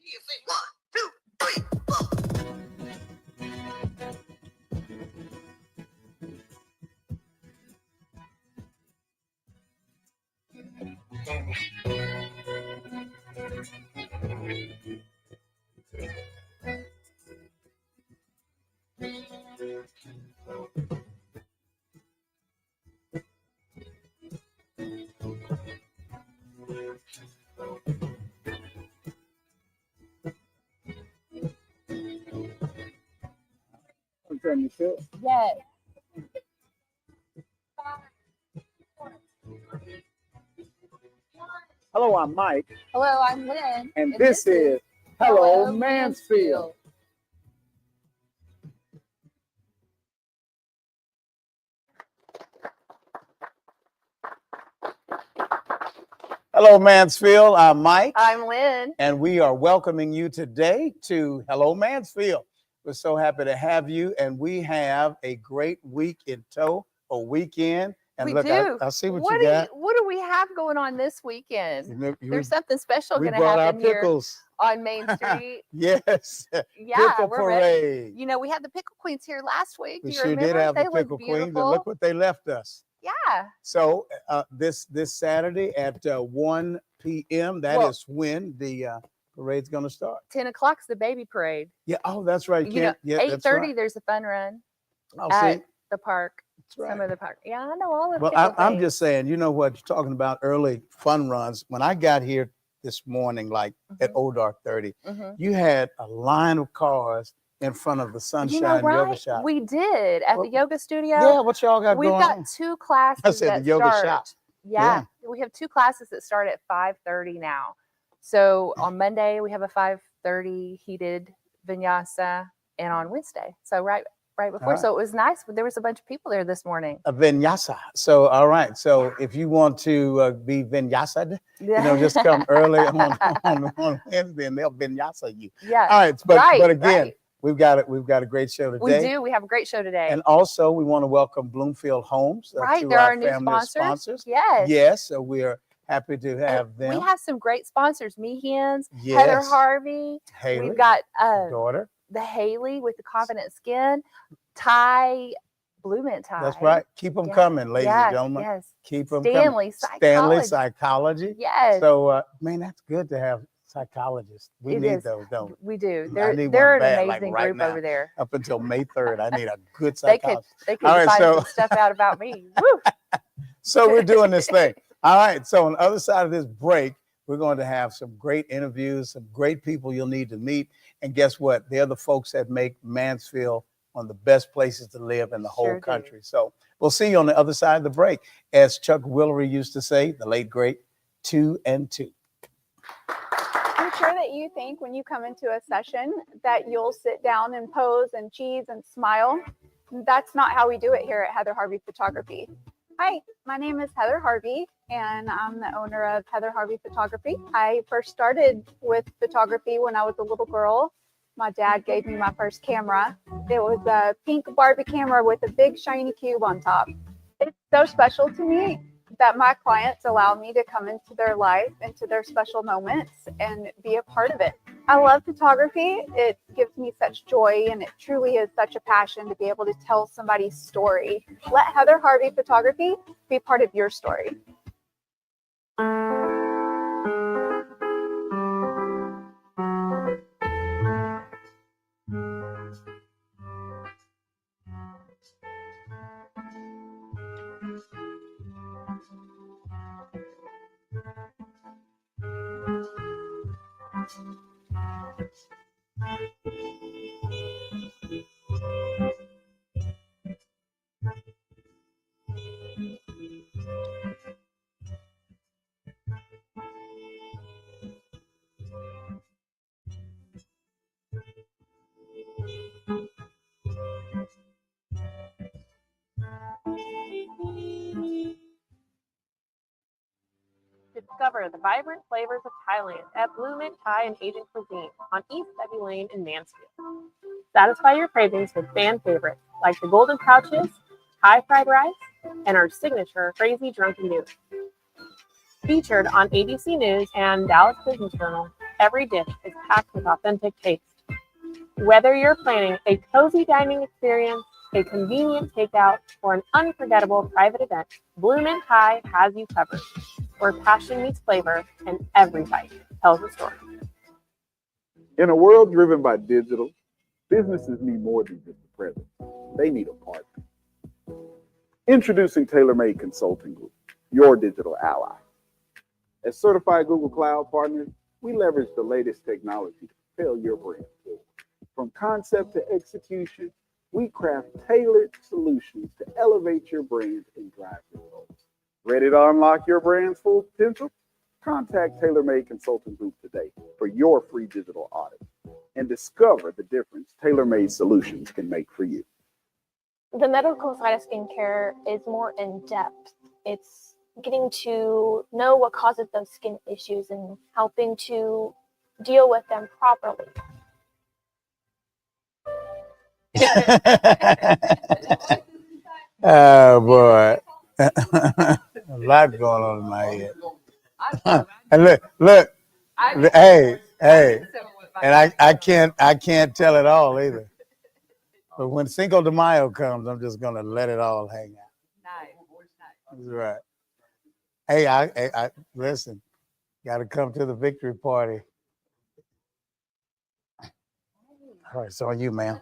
You say 1, 2, 3, 4. Yes. Hello, I'm Mike. Hello, I'm Lynn. And this is Hello Mansfield. Hello, Mansfield. I'm Mike. I'm Lynn. And we are welcoming you today to Hello Mansfield. We're so happy to have you. And we have a great week in tow, a weekend. And We look, do. I see what you got. What do we have going on this weekend? There's something special going to brought happen our here pickles. on Main Street. Yes. Yeah, Pickle we're parade. ready. You know, we had the pickle queens here last week. We Do you sure remember? did have They the look pickle beautiful. queens, and look what they left us. Yeah. So this Saturday at 1 p.m. That is when the parade's going to start. 10 o'clock's the baby parade. Yeah. Oh, that's right. You know, 8:30 there's a fun run at the park. That's right. Some of the park. Yeah, I know all of it. Well, I'm just saying, you know what you're talking about, early fun runs. When I got here this morning, like at Old Dark 30, you had a line of cars in front of the Sunshine Yoga Shop. We did at the yoga studio. Yeah, what y'all got going on? We've got 2 classes I said that the yoga start. shop. Yeah, we have 2 classes that start at 5:30 now. So on Monday we have a 5:30 heated vinyasa, and on Wednesday, so right before. So it was nice. There was a bunch of people there this morning. A vinyasa. So all right. So if you want to be vinyasa'd, you know, just come early on Wednesday, and they'll vinyasa you. Yeah. All right. But again. We've got a great show today. We do. We have a great show today. And also, we want to welcome Bloomfield Homes. They're our new sponsors. Yes. Yes. So we are happy to have them. We have some great sponsors. Meehan's, Heather Harvey. Haley. We've got daughter. The Haley with the Confident Skin. Ty, Blue Mint Ty. That's right. Keep them coming, ladies and gentlemen. Yes. Keep them coming. Stanley Psychology. Yes. So, man, that's good to have psychologists. We need those, don't we? We do. They're an amazing group over there. Up until May 3rd, I need a good psychologist. They could find some stuff out about me. Woo. So we're doing this thing. All right. So on the other side of this break, we're going to have some great interviews, some great people you'll need to meet. And guess what? They're the folks that make Mansfield one of the best places to live in the whole country. So we'll see you on the other side of the break. As Chuck Willery used to say, the late, great 2 and 2. I'm sure that you think when you come into a session that you'll sit down and pose and cheese and smile. That's not how we do it here at Heather Harvey Photography. Hi, my name is Heather Harvey, and I'm the owner of Heather Harvey Photography. I first started with photography when I was a little girl. My dad gave me my first camera. It was a pink Barbie camera with a big shiny cube on top. It's so special to me that my clients allow me to come into their life, into their special moments, and be a part of it. I love photography. It gives me such joy, and it truly is such a passion to be able to tell somebody's story. Let Heather Harvey Photography be part of your story. Discover the vibrant flavors of Thailand at Blue Mint Thai and Asian Cuisine on East Debbie Lane in Mansfield. Satisfy your cravings with fan favorites like the Golden Pouches, Thai fried rice, and our signature Crazy Drunken Noodle. Featured on ABC News and Dallas Business Journal, every dish is packed with authentic taste. Whether you're planning a cozy dining experience, a convenient takeout, or an unforgettable private event, Bloomin' Thai has you covered. Where passion meets flavor, and every bite tells a story. In a world driven by digital, businesses need more than just a presence. They need a partner. Introducing TaylorMade Consulting Group, your digital ally. As certified Google Cloud partners, we leverage the latest technology to propel your brand forward. From concept to execution, we craft tailored solutions to elevate your brand and drive results. Ready to unlock your brand's full potential? Contact TaylorMade Consulting Group today for your free digital audit and discover the difference TaylorMade solutions can make for you. The medical side of skincare is more in depth. It's getting to know what causes those skin issues and helping to deal with them properly. Oh boy. A lot going on in my head. And look, hey, and I can't tell it all either. But when Cinco de Mayo comes, I'm just gonna let it all hang out. That's right. Hey, I listen, gotta come to the victory party. All right, it's on you, ma'am.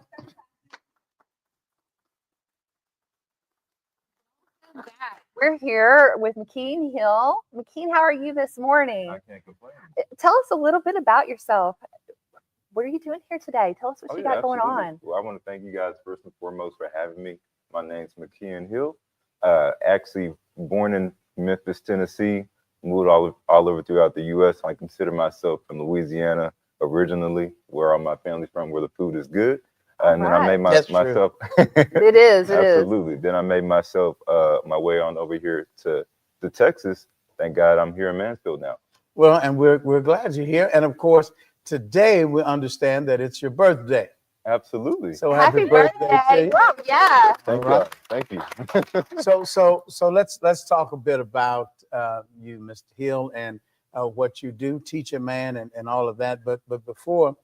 We're here with McKean Hill. McKean, how are you this morning? I can't complain. Tell us a little bit about yourself. What are you doing here today? Tell us what you got going absolutely. on. Well, I want to thank you guys first and foremost for having me. My name's McKean Hill. Actually born in Memphis, Tennessee, moved all over throughout the U.S. I consider myself from Louisiana originally, where all my family's from, where the food is good. And then I made myself. It is. Absolutely. Then I made myself my way on over here to Texas. Thank God I'm here in Mansfield now. Well, and we're glad you're here. And of course, today we understand that it's your birthday. Absolutely. So happy birthday to you. Well, yeah. Thank you. Right. Thank you. So let's talk a bit about you, Mr. Hill, and what you do, Teacher Man, and all of that. But before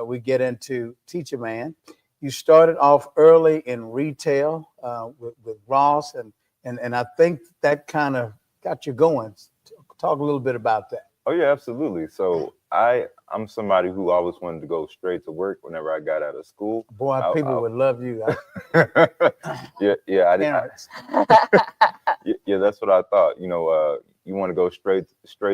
we get into Teacher Man, you started off early in retail with Ross, and I think that kind of got you going. Talk a little bit about that. Oh yeah, absolutely. So I'm somebody who always wanted to go straight to work whenever I got out of school. Boy, people would love you. Yeah, yeah, that's what I thought. You want to go straight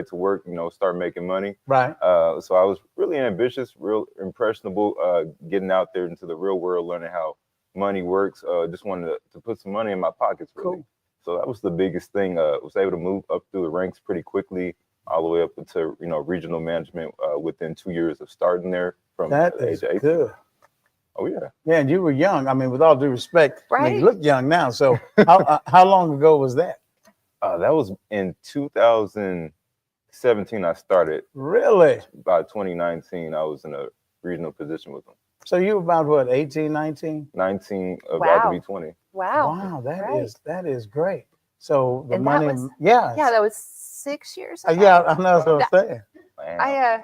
to work, start making money. Right. So I was really ambitious, real impressionable, getting out there into the real world, learning how money works. Just wanted to put some money in my pockets, really. Cool. So that was the biggest thing. Was able to move up through the ranks pretty quickly, all the way up into regional management within 2 years of starting there. From that the is age of 18. good. Oh yeah. Yeah, and you were young. I mean, with all due respect, I mean, Right. you look young now. So how long ago was that? That was in 2017. I started. Really? By 2019, I was in a regional position with them. So you were about what, 18, 19? 19, Wow. about to be 20. Wow. Wow, Right. that is great. So the And that money, was- yeah. Yeah, that was 6 years ago. Yeah, I know what I'm saying. Man. I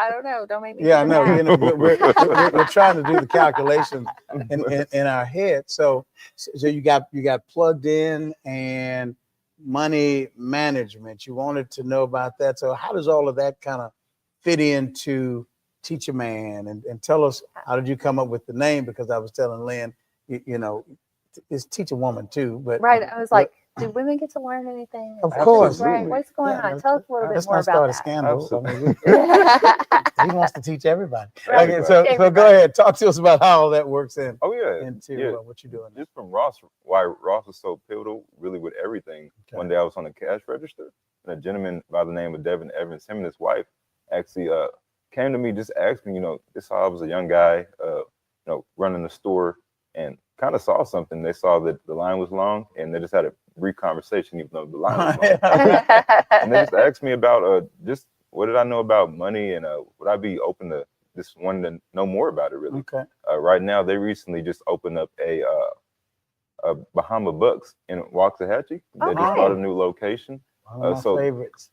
don't know. Don't make me. Yeah, I do know. math. We're trying to do the calculations in our head. So you got plugged in and money management. You wanted to know about that. So how does all of that kind of fit into Teacher Man? And tell us, how did you come up with the name? Because I was telling Lynn, it's Teacher Woman too. But Right. I was like, do women get to learn anything? Of course. Right. What's going on? Tell us a little bit let's more not start about a scandal. I mean, that. he wants to teach everybody. Right. Okay, so go ahead, talk to us about how all that works into Oh yeah. what you're doing. Just from Ross, why Ross was so pivotal, really, with everything. Okay. One day I was on the cash register, and a gentleman by the name of Devin Evans, him and his wife, actually came to me, just asked me, this how I was a young guy, running the store, and kind of saw something. They saw that the line was long, and they just had a brief conversation, even though the line was long. And they just asked me about just what did I know about money, and would I be open to just wanting to know more about it, really. Okay. Right now, they recently just opened up a Bahama Bucks in Waxahachie. They just bought a new location. One of my so- favorites.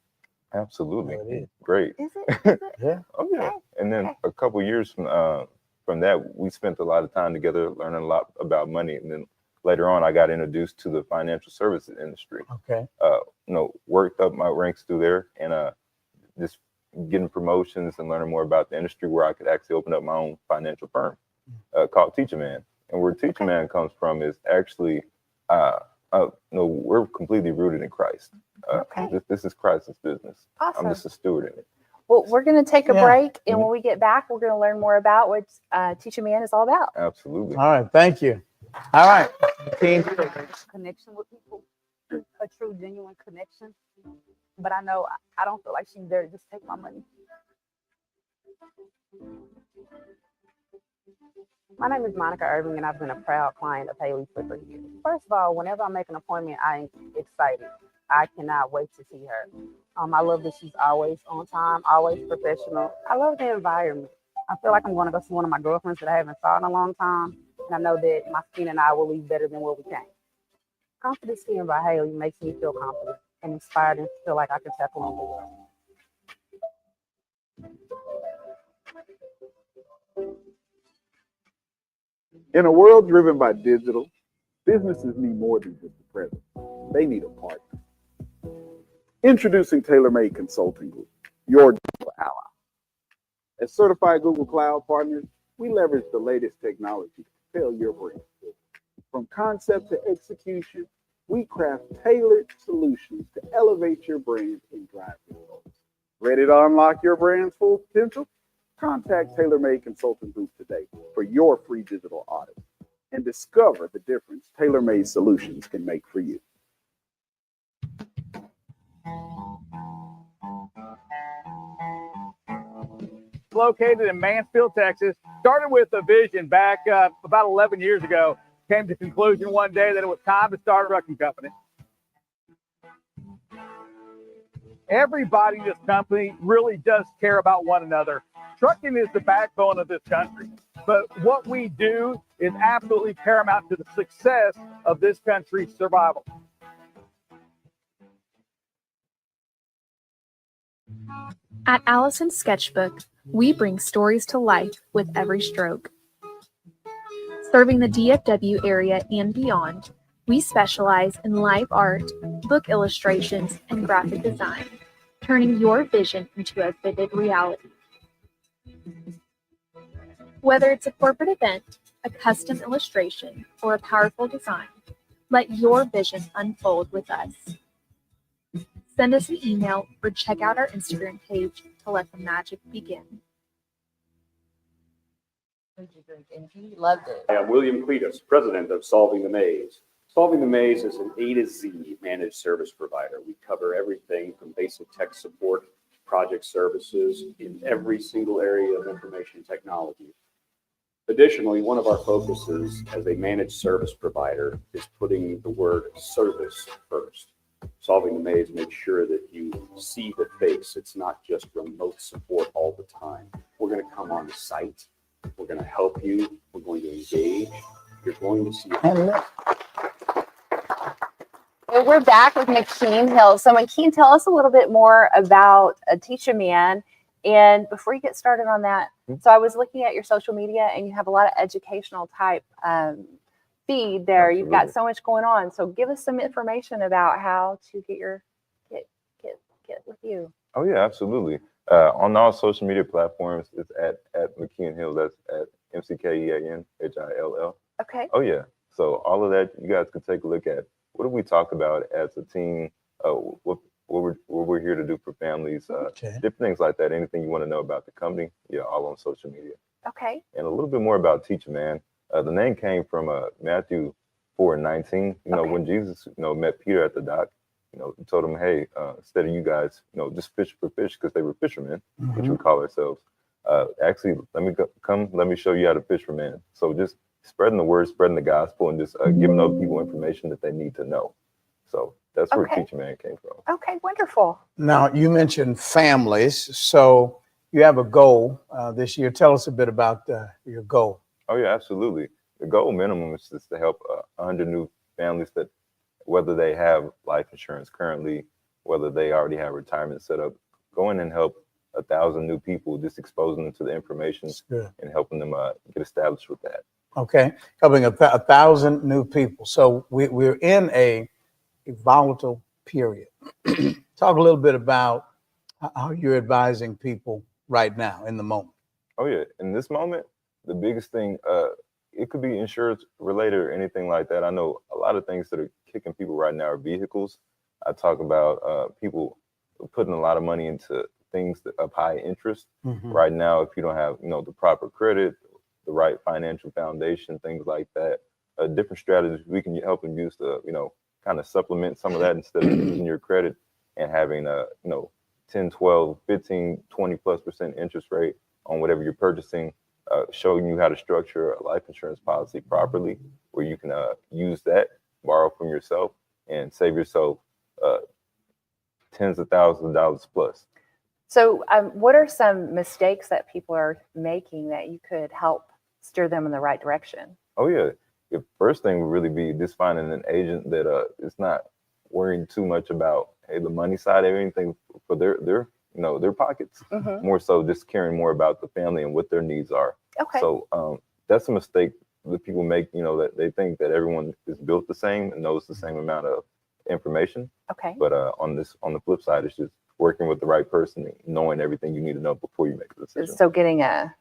Absolutely. There it is. Great. Is it? Is it? Yeah. Oh yeah. Okay, And then okay. a couple years from that, we spent a lot of time together learning a lot about money. And then later on, I got introduced to the financial services industry. Okay. Worked up my ranks through there, and just getting promotions and learning more about the industry, where I could actually open up my own financial firm called Teacher Man. And where Teacher Man comes from is actually, we're completely rooted in Christ. Okay. This is Christ's business. Awesome. I'm just a steward in it. Well, we're going to take a Yeah. break, and when we get back, we're going to learn more about what Teacher Man is all about. Absolutely. All right. Thank you. All right. Team. Connection with people, a true, genuine connection. But I know I don't feel like she's there to just take my money. My name is Monica Irving, and I've been a proud client of Haley's for 3 years. First of all, whenever I make an appointment, I'm excited. I cannot wait to see her. I love that she's always on time, always professional. I love the environment. I feel like I'm going to go see one of my girlfriends that I haven't saw in a long time, and I know that my skin and I will leave better than where we came. Confident Skin by Haley makes me feel confident and inspired and feel like I can tackle on the world. In a world driven by digital, businesses need more than just a presence. They need a partner. Introducing TaylorMade Consulting Group, your digital ally. As certified Google Cloud partners, we leverage the latest technology to propel your brand. From concept to execution, we craft tailored solutions to elevate your brand and drive results. Ready to unlock your brand's full potential? Contact TaylorMade Consulting Group today for your free digital audit and discover the difference TaylorMade solutions can make for you. Located in Mansfield, Texas, started with a vision back about 11 years ago. Came to the conclusion one day that it was time to start a trucking company. Everybody in this company really does care about one another. Trucking is the backbone of this country, but what we do is absolutely paramount to the success of this country's survival. At Allison's Sketchbook, we bring stories to life with every stroke. Serving the DFW area and beyond, we specialize in live art, book illustrations, and graphic design, turning your vision into a vivid reality. Whether it's a corporate event, a custom illustration, or a powerful design, let your vision unfold with us. Send us an email or check out our Instagram page to let the magic begin. And he loved it. Hi, I'm William Cletus, president of Solving the Maze. Solving the Maze is an A to Z managed service provider. We cover everything from basic tech support, project services in every single area of information technology. Additionally, one of our focuses as a managed service provider is putting the word service first. Solving the Maze makes sure that you see the face. It's not just remote support all the time. We're going to come on the site. We're going to help you. We're going to engage. You're going to see. And we're back with McKean Hill. So McKean, tell us a little bit more about Teacher Man. And before you get started on that, so I was looking at your social media and you have a lot of educational type feed there. Absolutely. You've got so much going on. So give us some information about how to get with you. Oh yeah, absolutely. On all social media platforms, it's at McKean Hill. That's at McKeanHill. Okay. Oh yeah. So all of that, you guys can take a look at. What have we talked about as a team? What we're here to do for families, different things like that. Anything you want to know about the company, yeah, all on social media. Okay. And a little bit more about Teacher Man. The name came from Matthew 4:19. When Jesus, met Peter at the dock, he told him, hey, instead of you guys, just fish for fish, because they were fishermen, which we call ourselves. Actually, let me show you how to fish for man. So just spreading the word, spreading the gospel, and just giving other people information that they need to know. So that's where Teacher Man came from. Okay, wonderful. Now, you mentioned families. So you have a goal this year. Tell us a bit about your goal. Oh, yeah, absolutely. The goal minimum is just to help 100 new families that, whether they have life insurance currently, whether they already have retirement set up, go in and help 1,000 new people, just exposing them to the information and helping them get established with that. Okay, helping 1,000 new people. So we're in a volatile period. Talk a little bit about how you're advising people right now in the moment. Oh yeah, in this moment, the biggest thing, it could be insurance related or anything like that. I know a lot of things that are kicking people right now are vehicles. I talk about people putting a lot of money into things that of high interest. Right now, if you don't have, the proper credit, the right financial foundation, things like that, different strategies we can help them use to, kind of supplement some of that instead of using your credit and having a, 10, 12, 15, 20+% interest rate on whatever you're purchasing, showing you how to structure a life insurance policy properly, where you can use that, borrow from yourself, and save yourself tens of thousands of dollars plus. So what are some mistakes that people are making that you could help steer them in the right direction? Oh yeah, the first thing would really be just finding an agent that is not worrying too much about the money side of anything for their pockets. More so just caring more about the family and what their needs are. Okay. So that's a mistake that people make, that they think that everyone is built the same and knows the same amount of information. Okay. But on the flip side, it's just working with the right person and knowing everything you need to know before you make a decision. So getting a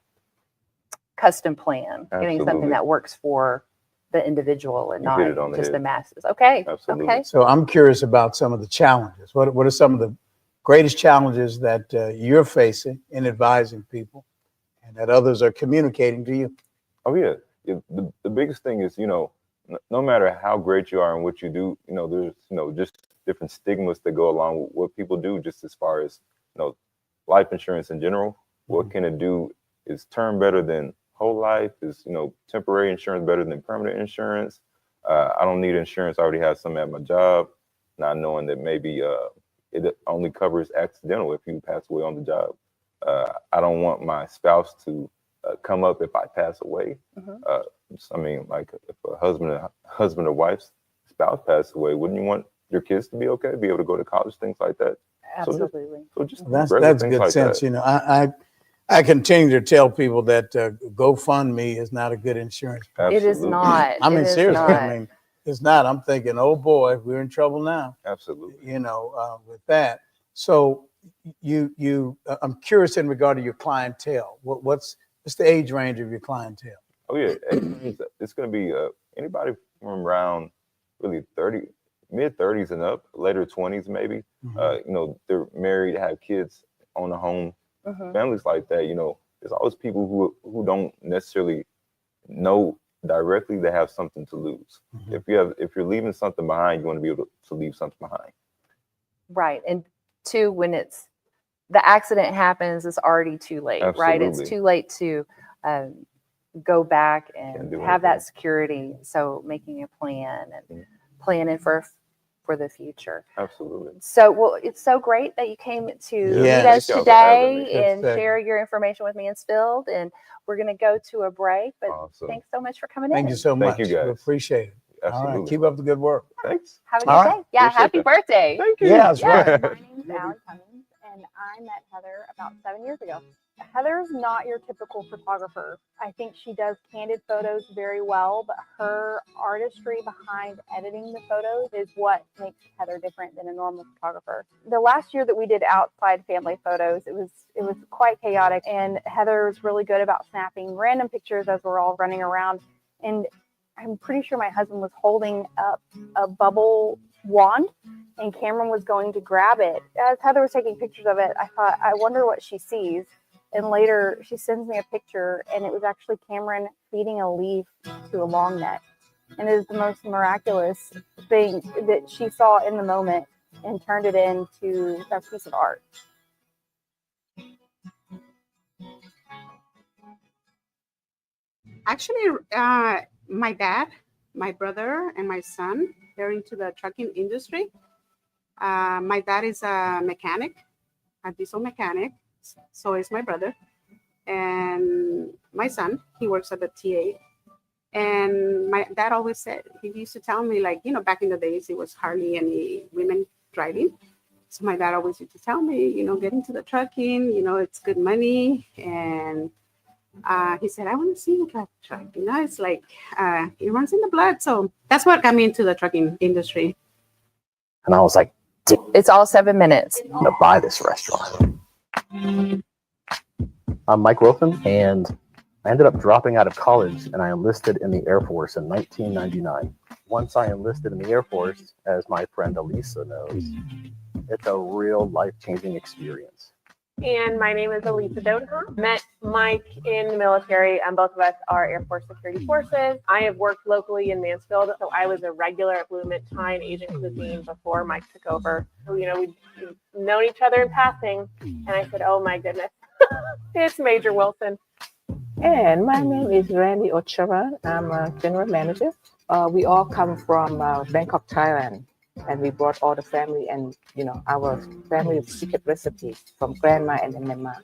custom plan, getting something that works for the individual and not just the masses. Okay. Absolutely. Okay. So I'm curious about some of the challenges. What are some of the greatest challenges that you're facing in advising people and that others are communicating to you? Oh yeah. The biggest thing is, no matter how great you are and what you do, there's, just different stigmas that go along with what people do, just as far as, life insurance in general. What can it do? Is term better than whole life? Is, temporary insurance better than permanent insurance? I don't need insurance. I already have some at my job, not knowing that maybe it only covers accidental if you pass away on the job. I don't want my spouse to come up if I pass away. Like if a husband or wife's spouse passed away, wouldn't you want your kids to be okay, be able to go to college, things like that? Absolutely. That's good like sense. That. I continue to tell people that GoFundMe is not a good insurance. It is not. I mean, seriously, not. It's not. I'm thinking, oh boy, we're in trouble now. Absolutely. With that. So I'm curious in regard to your clientele. What's the age range of your clientele? Oh yeah, it's going to be anybody from around really mid 30s and up, later 20s maybe. They're married, have kids, own a home, families like that. There's always people who don't necessarily know directly they have something to lose. If you're leaving something behind, you want to be able to leave something behind. Right, and two, when the accident happens, it's already too late. Absolutely. Right? It's too late to go back and have that security. So making a plan and planning for the future. Absolutely. So, it's so great that you came to meet us today and share your information with Mansfield. And we're going to go to a break. But thanks so much for coming in. Thank you so much. Thank you, guys. We appreciate it. Absolutely. All right, keep up the good work. Thanks. Have a good day. Yeah, Appreciate happy that. birthday. Thank you. Yeah, that's right. My name's Allie Cummings, and I met Heather about 7 years ago. Heather's not your typical photographer. I think she does candid photos very well, but her artistry behind editing the photos is what makes Heather different than a normal photographer. The last year that we did outside family photos, it was quite chaotic, and Heather's really good about snapping random pictures as we're all running around. And I'm pretty sure my husband was holding up a bubble wand and Cameron was going to grab it. As Heather was taking pictures of it, I thought, I wonder what she sees. And later she sends me a picture and it was actually Cameron feeding a leaf to a long neck. And it is the most miraculous thing that she saw in the moment and turned it into a piece of art. Actually, my dad, my brother, and my son, they're into the trucking industry. My dad is a mechanic, a diesel mechanic. So is my brother. And my son, he works at the TA. And my dad always said, he used to tell me, like, back in the days, it was hardly any women driving. So my dad always used to tell me, get into the trucking, it's good money. And he said, I want to see you drive a truck. It's like, it runs in the blood. So that's what got me into the trucking industry. And I was like, It's all 7 minutes. I'm gonna buy this restaurant. I'm Mike Wilson, and I ended up dropping out of college, and I enlisted in the Air Force in 1999. Once I enlisted in the Air Force, as my friend Elisa knows, it's a real life-changing experience. And my name is Elisa Dodenhoff. Met Mike in the military, and both of us are Air Force Security Forces. I have worked locally in Mansfield, so I was a regular at Blue Mint Thai and Agent Cuisine before Mike took over. So, we've known each other in passing, and I said, oh my goodness, it's Major Wilson. And my name is Randy Ochoa. I'm a general manager. We all come from Bangkok, Thailand, and we brought all the family and our family secret recipes from grandma and then my mom.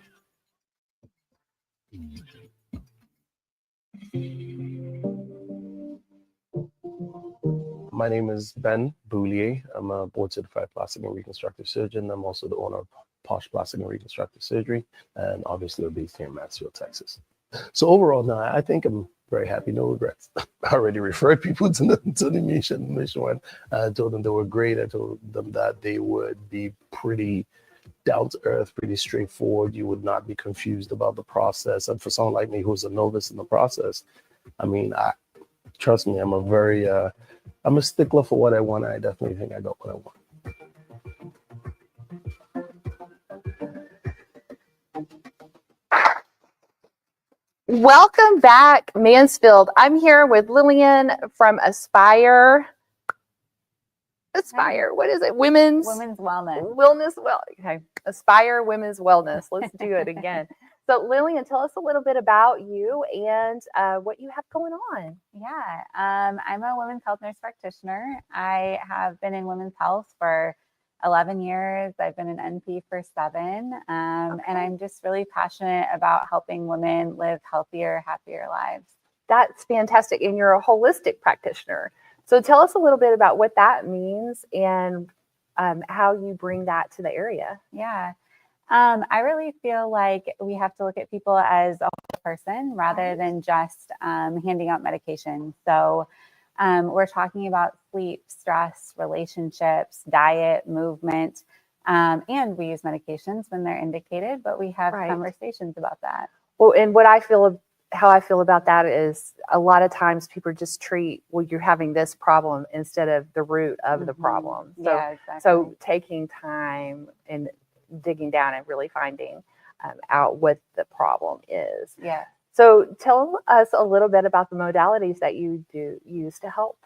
My name is Ben Boulier. I'm a board certified plastic and reconstructive surgeon. I'm also the owner of Posh Plastic and Reconstructive Surgery, and obviously we're based here in Mansfield, Texas. So overall, no, I think I'm very happy, no regrets. I already referred people to the mission one. I told them they were great. I told them that they would be pretty down to earth, pretty straightforward. You would not be confused about the process. And for someone like me who's a novice in the process, I mean, trust me, I'm a stickler for what I want. I definitely think I got what I want. Welcome back, Mansfield. I'm here with Lillian from Aspire. What is it? Women's Wellness. Okay. Aspire Women's Wellness. Let's do it again. So Lillian, tell us a little bit about you and what you have going on. Yeah, I'm a women's health nurse practitioner. I have been in women's health for 11 years. I've been an NP for 7. And I'm just really passionate about helping women live healthier, happier lives. That's fantastic. And you're a holistic practitioner. So tell us a little bit about what that means and how you bring that to the area. Yeah. I really feel like we have to look at people as a whole person rather than just handing out medication. So we're talking about sleep, stress, relationships, diet, movement, and we use medications when they're indicated, but we have conversations about that. Well, and how I feel about that is a lot of times people just treat, well, you're having this problem instead of the root of the problem. So, Yeah, exactly. So taking time and digging down and really finding out what the problem is. Yeah. So tell us a little bit about the modalities that you do use to help.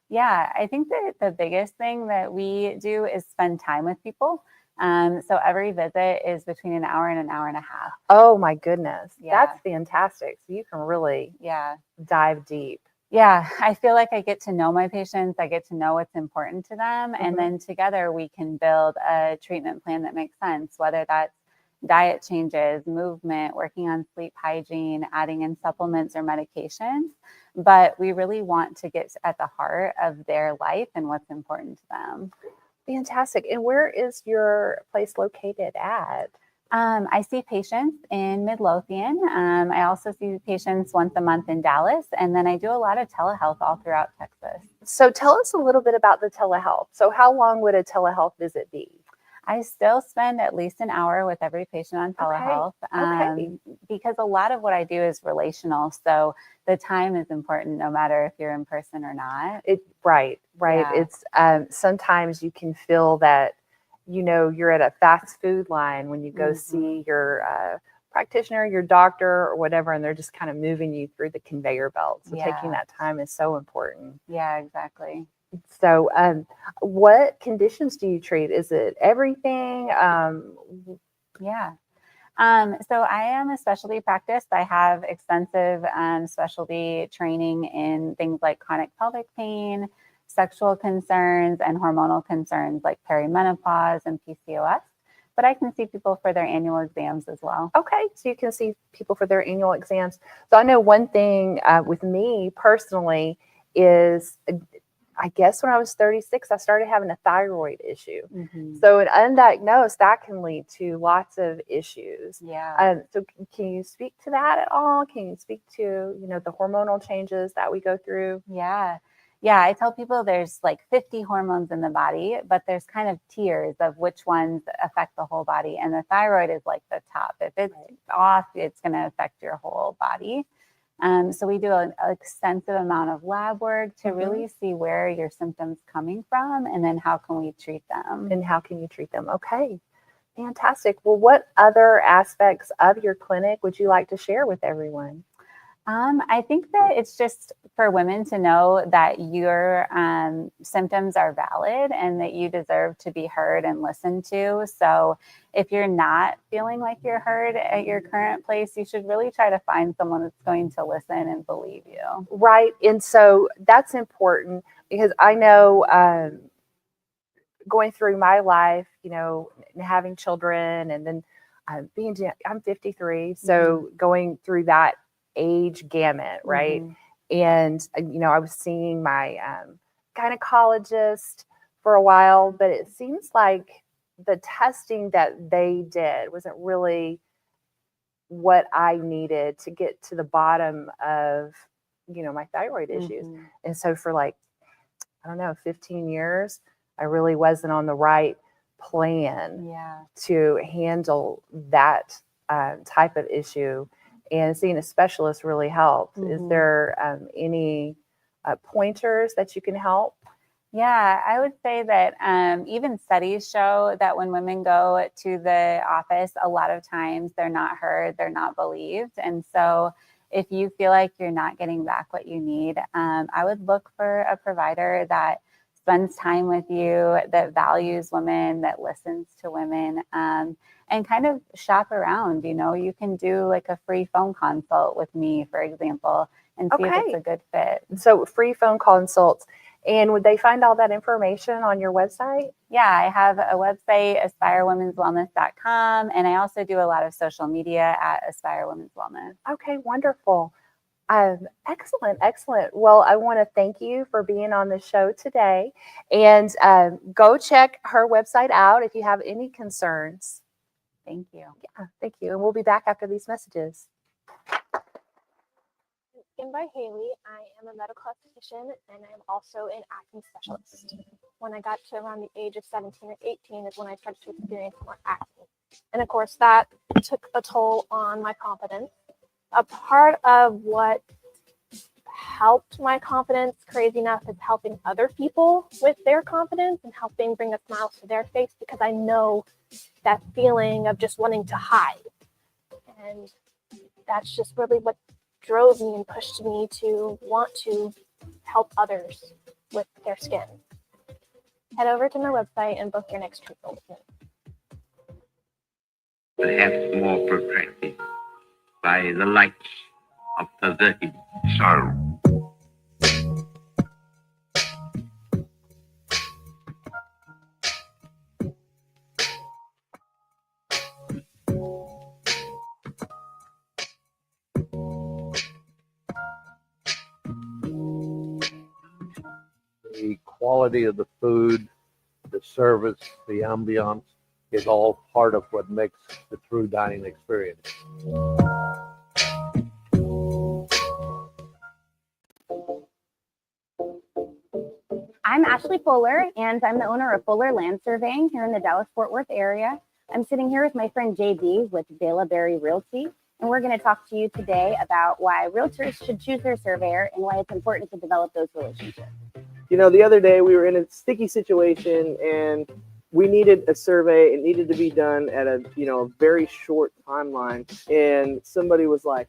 Yeah, I think that the biggest thing that we do is spend time with people. So every visit is between an hour and an hour and a half. Oh my goodness. Yeah. That's fantastic. So you can really Yeah. dive deep. Yeah, I feel like I get to know my patients. I get to know what's important to them. And then together we can build a treatment plan that makes sense, whether that's diet changes, movement, working on sleep hygiene, adding in supplements or medications. But we really want to get at the heart of their life and what's important to them. Fantastic. And where is your place located at? I see patients in Midlothian. I also see patients once a month in Dallas. And then I do a lot of telehealth all throughout Texas. So tell us a little bit about the telehealth. So how long would a telehealth visit be? I still spend at least an hour with every patient on telehealth because a lot of what I do is relational. So the time is important no matter if you're in person or not. Right. Yeah. It's sometimes you can feel that, you're at a fast food line when you go see your practitioner, your doctor or whatever, and they're just kind of moving you through the conveyor belt. So taking that time is so important. Yeah, exactly. So what conditions do you treat? Is it everything? Yeah. So I am a specialty practice. I have extensive specialty training in things like chronic pelvic pain, sexual concerns, and hormonal concerns like perimenopause and PCOS. But I can see people for their annual exams as well. Okay, so you can see people for their annual exams. So I know one thing with me personally is I guess when I was 36, I started having a thyroid issue. Mhm. So an undiagnosed, that can lead to lots of issues. Yeah. So can you speak to that at all? Can you speak to, the hormonal changes that we go through? Yeah. Yeah. I tell people there's like 50 hormones in the body, but there's kind of tiers of which ones affect the whole body. And the thyroid is like the top. If it's off, it's going to affect your whole body. So we do an extensive amount of lab work to really see where your symptoms coming from, and then how can we treat them. And how can you treat them? Okay. Fantastic. Well, what other aspects of your clinic would you like to share with everyone? I think that it's just for women to know that your symptoms are valid and that you deserve to be heard and listened to. So if you're not feeling like you're heard at your current place, you should really try to find someone that's going to listen and believe you. Right. And so that's important because I know going through my life, having children and then I'm 53. So going through that age gamut, right? And, I was seeing my gynecologist for a while, but it seems like the testing that they did wasn't really what I needed to get to the bottom of, my thyroid issues. And so for 15 years, I really wasn't on the right plan to handle that type of issue. And seeing a specialist really helped. Is there any pointers that you can help? Yeah, I would say that even studies show that when women go to the office, a lot of times they're not heard, they're not believed. And so if you feel like you're not getting back what you need, I would look for a provider that spends time with you, that values women, that listens to women, and kind of shop around. You can do like a free phone consult with me, for example, and see if it's a good fit. So free phone consults. And would they find all that information on your website? Yeah, I have a website, aspirewomenswellness.com, and I also do a lot of social media at Aspire Women's Wellness. Okay, wonderful. Excellent. Well, I want to thank you for being on the show today, and go check her website out if you have any concerns. Thank you. Yeah, thank you. And we'll be back after these messages. And by Haley, I am a medical esthetician and I'm also an acne specialist. When I got to around the age of 17 or 18 is when I started to experience more acne. And of course, that took a toll on my confidence. A part of what helped my confidence, crazy enough, is helping other people with their confidence and helping bring a smile to their face, because I know that feeling of just wanting to hide. And that's just really what drove me and pushed me to want to help others with their skin. Head over to my website and book your next treatment with me. Perhaps more perfected by the light of perverted sorrow. The quality of the food, the service, the ambiance is all part of what makes the true dining experience. I'm Ashley Fuller, and I'm the owner of Fuller Land Surveying here in the Dallas-Fort Worth area. I'm sitting here with my friend JD with Bela Berry Realty, and we're going to talk to you today about why realtors should choose their surveyor and why it's important to develop those relationships. The other day we were in a sticky situation and we needed a survey. It needed to be done at a very short timeline. And somebody was like,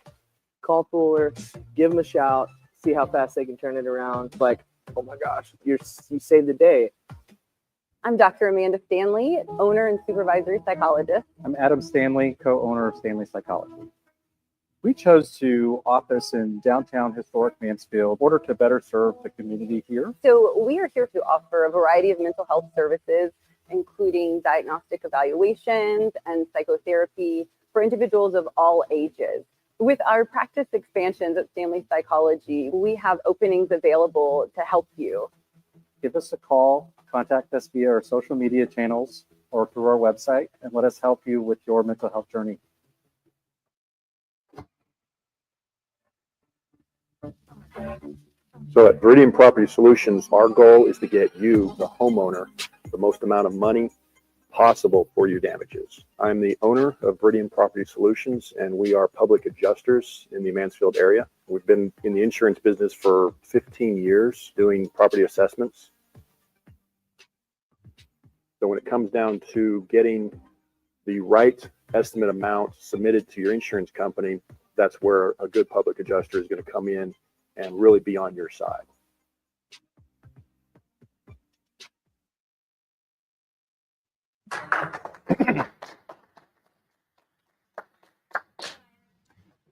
call Fuller, give them a shout, see how fast they can turn it around. Like, oh my gosh, you saved the day. I'm Dr. Amanda Stanley, owner and supervisory psychologist. I'm Adam Stanley, co-owner of Stanley Psychology. We chose to office in downtown historic Mansfield in order to better serve the community here. So we are here to offer a variety of mental health services, including diagnostic evaluations and psychotherapy for individuals of all ages. With our practice expansions at Stanley Psychology, we have openings available to help you. give us a call, contact us via our social media channels or through our website, and let us help you with your mental health journey. So at Viridian Property Solutions, our goal is to get you, the homeowner, the most amount of money possible for your damages. I'm the owner of Viridian Property Solutions, and we are public adjusters in the Mansfield area. We've been in the insurance business for 15 years doing property assessments. So when it comes down to getting the right estimate amount submitted to your insurance company, that's where a good public adjuster is going to come in and really be on your side.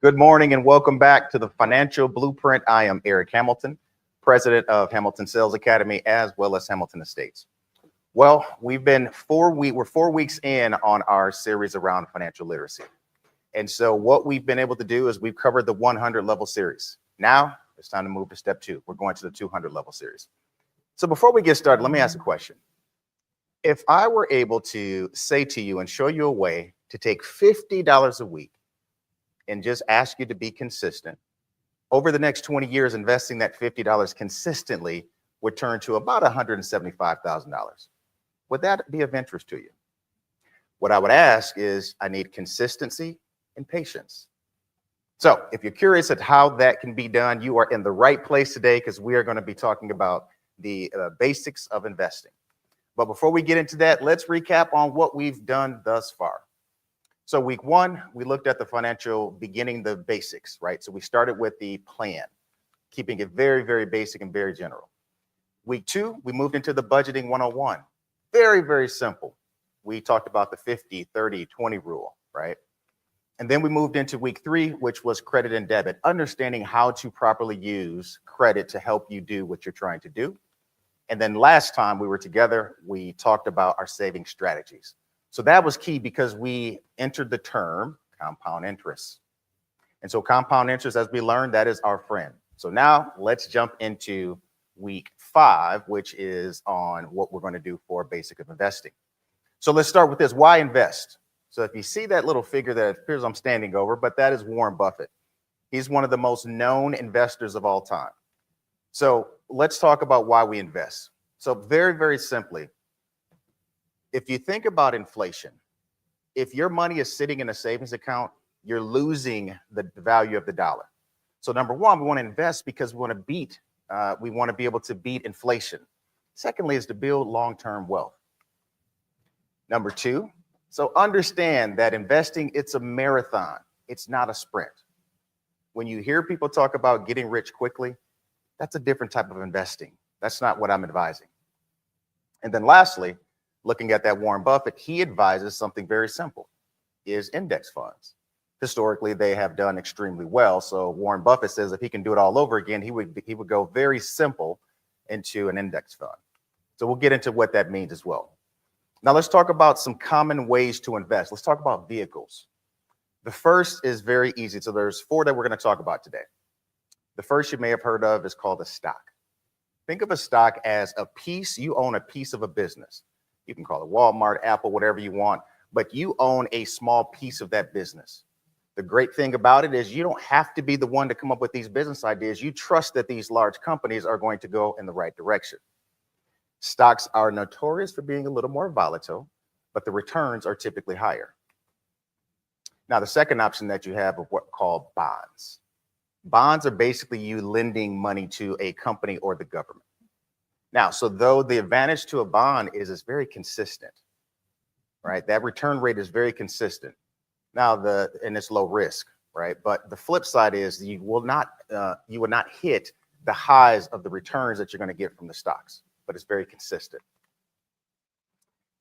Good morning and welcome back to the Financial Blueprint. I am Eric Hamilton, president of Hamilton Sales Academy, as well as Hamilton Estates. Well, we're 4 weeks in on our series around financial literacy. And so what we've been able to do is we've covered the 100 level series. Now it's time to move to step 2. We're going to the 200 level series. So before we get started, let me ask a question. If I were able to say to you and show you a way to take $50 a week and just ask you to be consistent, over the next 20 years, investing that $50 consistently would turn to about $175,000. Would that be of interest to you? What I would ask is, I need consistency and patience. So if you're curious at how that can be done, you are in the right place today, because we are going to be talking about the basics of investing. But before we get into that, let's recap on what we've done thus far. So week 1, we looked at the financial beginning, the basics, right? So we started with the plan, keeping it very, very basic and very general. Week 2, we moved into the budgeting 101. Very, very simple. We talked about the 50, 30, 20 rule, right? And then we moved into week 3, which was credit and debit, understanding how to properly use credit to help you do what you're trying to do. And then last time we were together, we talked about our saving strategies. So that was key because we entered the term compound interest. And so compound interest, as we learned, that is our friend. So now let's jump into week 5, which is on what we're going to do for basic of investing. So let's start with this. Why invest? So if you see that little figure that appears I'm standing over, but that is Warren Buffett. He's one of the most known investors of all time. So let's talk about why we invest. So very, very simply, if you think about inflation, if your money is sitting in a savings account, you're losing the value of the dollar. So number 1, we want to invest because we want to be able to beat inflation. Secondly is to build long-term wealth. Number 2, so understand that investing, it's a marathon. It's not a sprint. When you hear people talk about getting rich quickly, that's a different type of investing. That's not what I'm advising. And then lastly, looking at that Warren Buffett, he advises something very simple, is index funds. Historically, they have done extremely well. So Warren Buffett says if he can do it all over again, he would go very simple into an index fund. So we'll get into what that means as well. Now let's talk about some common ways to invest. Let's talk about vehicles. The first is very easy. So there's 4 that we're going to talk about today. The first you may have heard of is called a stock. Think of a stock as a piece. You own a piece of a business. You can call it Walmart, Apple, whatever you want, but you own a small piece of that business. The great thing about it is you don't have to be the one to come up with these business ideas. You trust that these large companies are going to go in the right direction. Stocks are notorious for being a little more volatile, but the returns are typically higher. Now, the second option that you have are what called bonds. Bonds are basically you lending money to a company or the government. Now, so though the advantage to a bond is it's very consistent, right? That return rate is very consistent. Now, and it's low risk, right? But the flip side is you will not hit the highs of the returns that you're going to get from the stocks, but it's very consistent.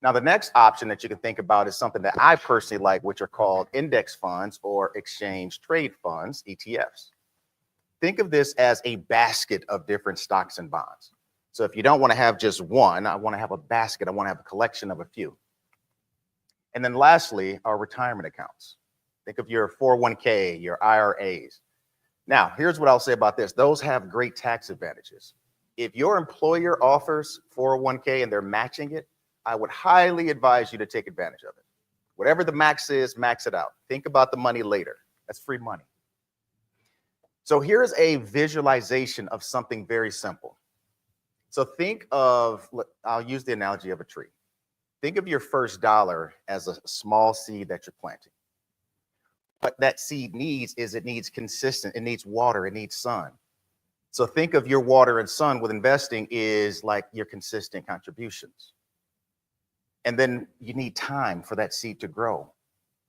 Now, the next option that you can think about is something that I personally like, which are called index funds or exchange trade funds, ETFs. Think of this as a basket of different stocks and bonds. So if you don't want to have just one, I want to have a basket. I want to have a collection of a few. And then lastly, our retirement accounts. Think of your 401k, your IRAs. Now, here's what I'll say about this. Those have great tax advantages. If your employer offers 401k and they're matching it, I would highly advise you to take advantage of it. Whatever the max is, max it out. Think about the money later. That's free money. So here's a visualization of something very simple. So think of, I'll use the analogy of a tree. Think of your first dollar as a small seed that you're planting. What that seed needs is it needs consistent, it needs water, it needs sun. So think of your water and sun with investing is like your consistent contributions. And then you need time for that seed to grow.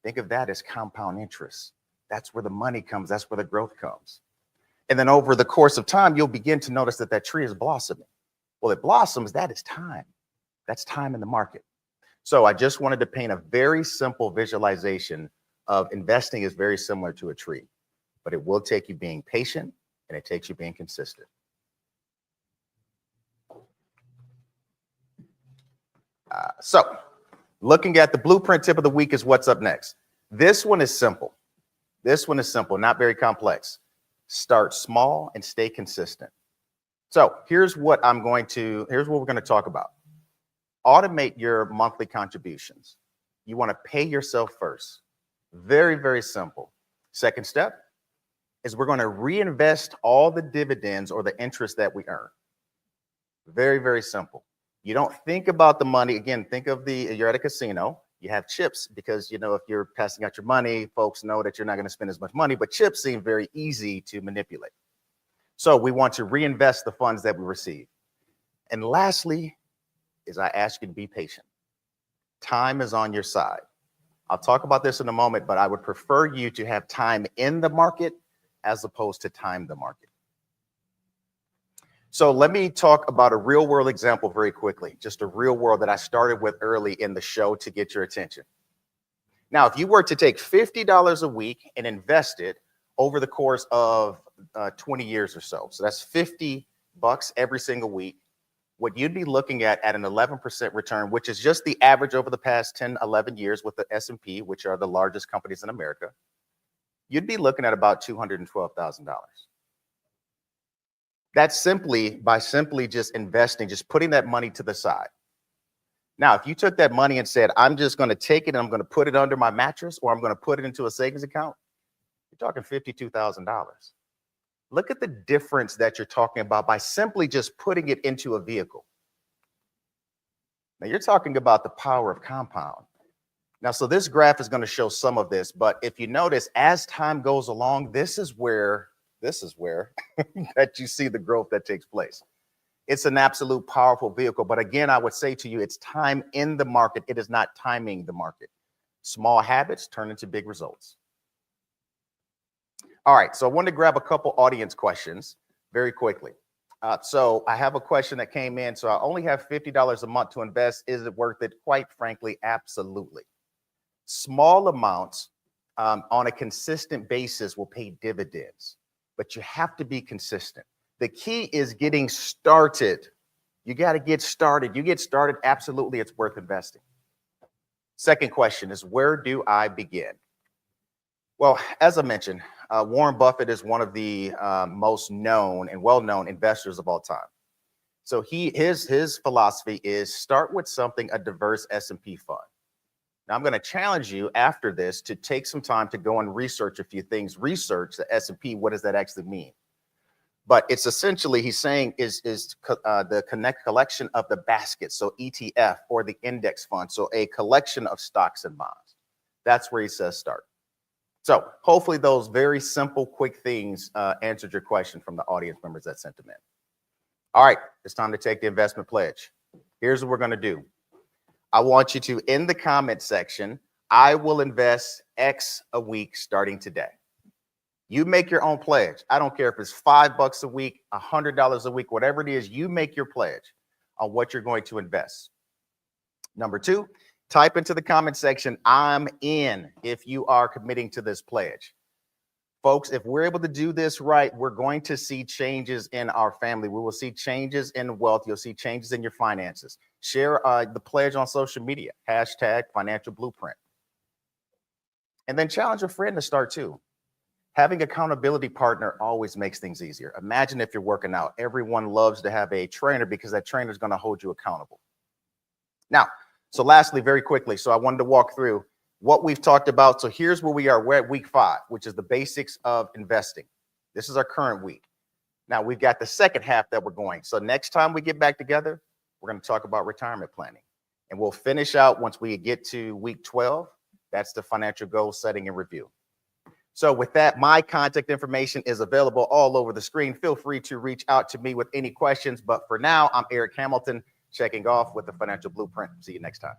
Think of that as compound interest. That's where the money comes, that's where the growth comes. And then over the course of time, you'll begin to notice that that tree is blossoming. Well, it blossoms, that is time. That's time in the market. So I just wanted to paint a very simple visualization of investing is very similar to a tree, but it will take you being patient and it takes you being consistent. So looking at the blueprint tip of the week is what's up next. This one is simple. This one is simple, not very complex. Start small and stay consistent. So here's what we're going to talk about. Automate your monthly contributions. You want to pay yourself first. Very, very simple. Second step is we're going to reinvest all the dividends or the interest that we earn. Very, very simple. You don't think about the money. Again, think of you're at a casino. You have chips because, you know, if you're passing out your money, folks know that you're not going to spend as much money, but chips seem very easy to manipulate. So we want to reinvest the funds that we receive. And lastly, is I ask you to be patient. Time is on your side. I'll talk about this in a moment, but I would prefer you to have time in the market as opposed to time the market. So let me talk about a real world example very quickly, just a real world that I started with early in the show to get your attention. Now, if you were to take $50 a week and invest it over the course of 20 years or so, so that's $50 every single week, what you'd be looking at an 11% return, which is just the average over the past 10, 11 years with the S&P, which are the largest companies in America, you'd be looking at about $212,000. That's by simply just investing, just putting that money to the side. Now, if you took that money and said, I'm just going to take it and I'm going to put it under my mattress or I'm going to put it into a savings account, you're talking $52,000. Look at the difference that you're talking about by simply just putting it into a vehicle. Now, you're talking about the power of compound. Now, so this graph is going to show some of this, but if you notice, as time goes along, this is where that you see the growth that takes place. It's an absolute powerful vehicle. But again, I would say to you, it's time in the market. It is not timing the market. Small habits turn into big results. All right, so I wanted to grab a couple audience questions very quickly. So I have a question that came in. So I only have $50 a month to invest. Is it worth it? Quite frankly, absolutely. Small amounts on a consistent basis will pay dividends, but you have to be consistent. The key is getting started. You got to get started. You get started, absolutely, it's worth investing. Second question is, where do I begin? Well, as I mentioned, Warren Buffett is one of the most known and well-known investors of all time. So his philosophy is start with something, a diverse S&P fund. Now, I'm going to challenge you after this to take some time to go and research a few things. Research the S&P. What does that actually mean? But it's essentially, he's saying, is the collection of the basket. So ETF or the index fund. So a collection of stocks and bonds. That's where he says start. So hopefully those very simple, quick things answered your question from the audience members that sent them in. All right, it's time to take the investment pledge. Here's what we're going to do. I want you to, in the comment section, I will invest X a week starting today. You make your own pledge. I don't care if it's $5 a week, $100 a week, whatever it is, you make your pledge on what you're going to invest. Number two, type into the comment section, I'm in, if you are committing to this pledge. Folks, if we're able to do this right, we're going to see changes in our family. We will see changes in wealth. You'll see changes in your finances. Share the pledge on social media, #financial blueprint. And then challenge a friend to start too. Having accountability partner always makes things easier. Imagine if you're working out. Everyone loves to have a trainer because that trainer is going to hold you accountable. Now, so lastly, very quickly, so I wanted to walk through what we've talked about. So here's where we are. We're at week 5, which is the basics of investing. This is our current week. Now we've got the second half that we're going. So next time we get back together, we're going to talk about retirement planning. And we'll finish out once we get to week 12. That's the financial goal setting and review. So with that, my contact information is available all over the screen. Feel free to reach out to me with any questions. But for now, I'm Eric Hamilton, checking off with the Financial Blueprint. See you next time.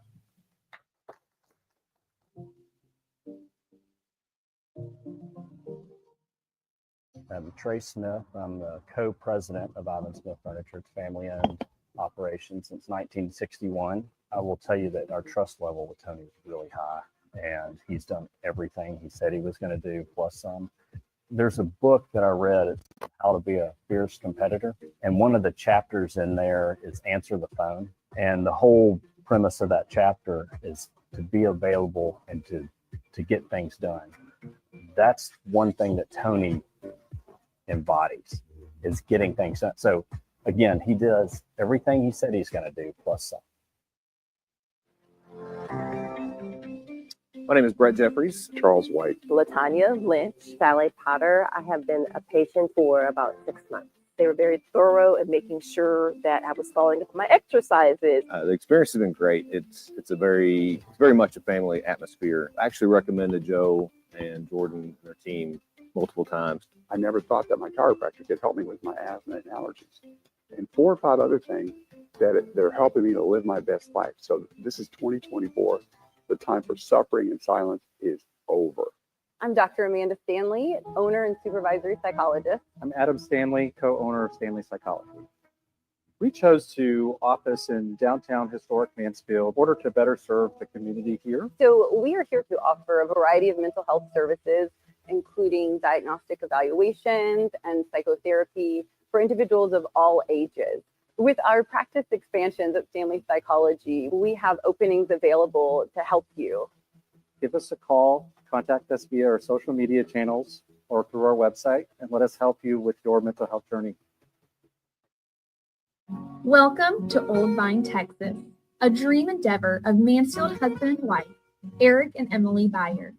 I'm Trey Smith. I'm the co-president of Ivan Smith Furniture. It's family-owned operation since 1961. I will tell you that our trust level with Tony is really high, and he's done everything he said he was going to do, plus some. There's a book that I read, it's How to Be a Fierce Competitor, and one of the chapters in there is Answer the Phone, and the whole premise of that chapter is to be available and to get things done. That's one thing that Tony embodies, is getting things done. So again, he does everything he said he's going to do, plus some. My name is Brett Jeffries. Charles White. Latanya Lynch, Sally Potter. I have been a patient for about 6 months. They were very thorough in making sure that I was following up my exercises. The experience has been great. It's very much a family atmosphere. I actually recommended Joe and Jordan and their team multiple times. I never thought that my chiropractor could help me with my asthma and allergies, and 4 or 5 other things that they're helping me to live my best life. So this is 2024. The time for suffering and silence is over. I'm Dr. Amanda Stanley, owner and supervisory psychologist. I'm Adam Stanley, co-owner of Stanley Psychology. We chose to office in downtown historic Mansfield in order to better serve the community here. So we are here to offer a variety of mental health services, including diagnostic evaluations and psychotherapy for individuals of all ages. With our practice expansions at Stanley Psychology, we have openings available to help you. Give us a call, contact us via our social media channels or through our website, and let us help you with your mental health journey. Welcome to Old Vine, Texas, a dream endeavor of Mansfield husband and wife, Eric and Emily Beyer.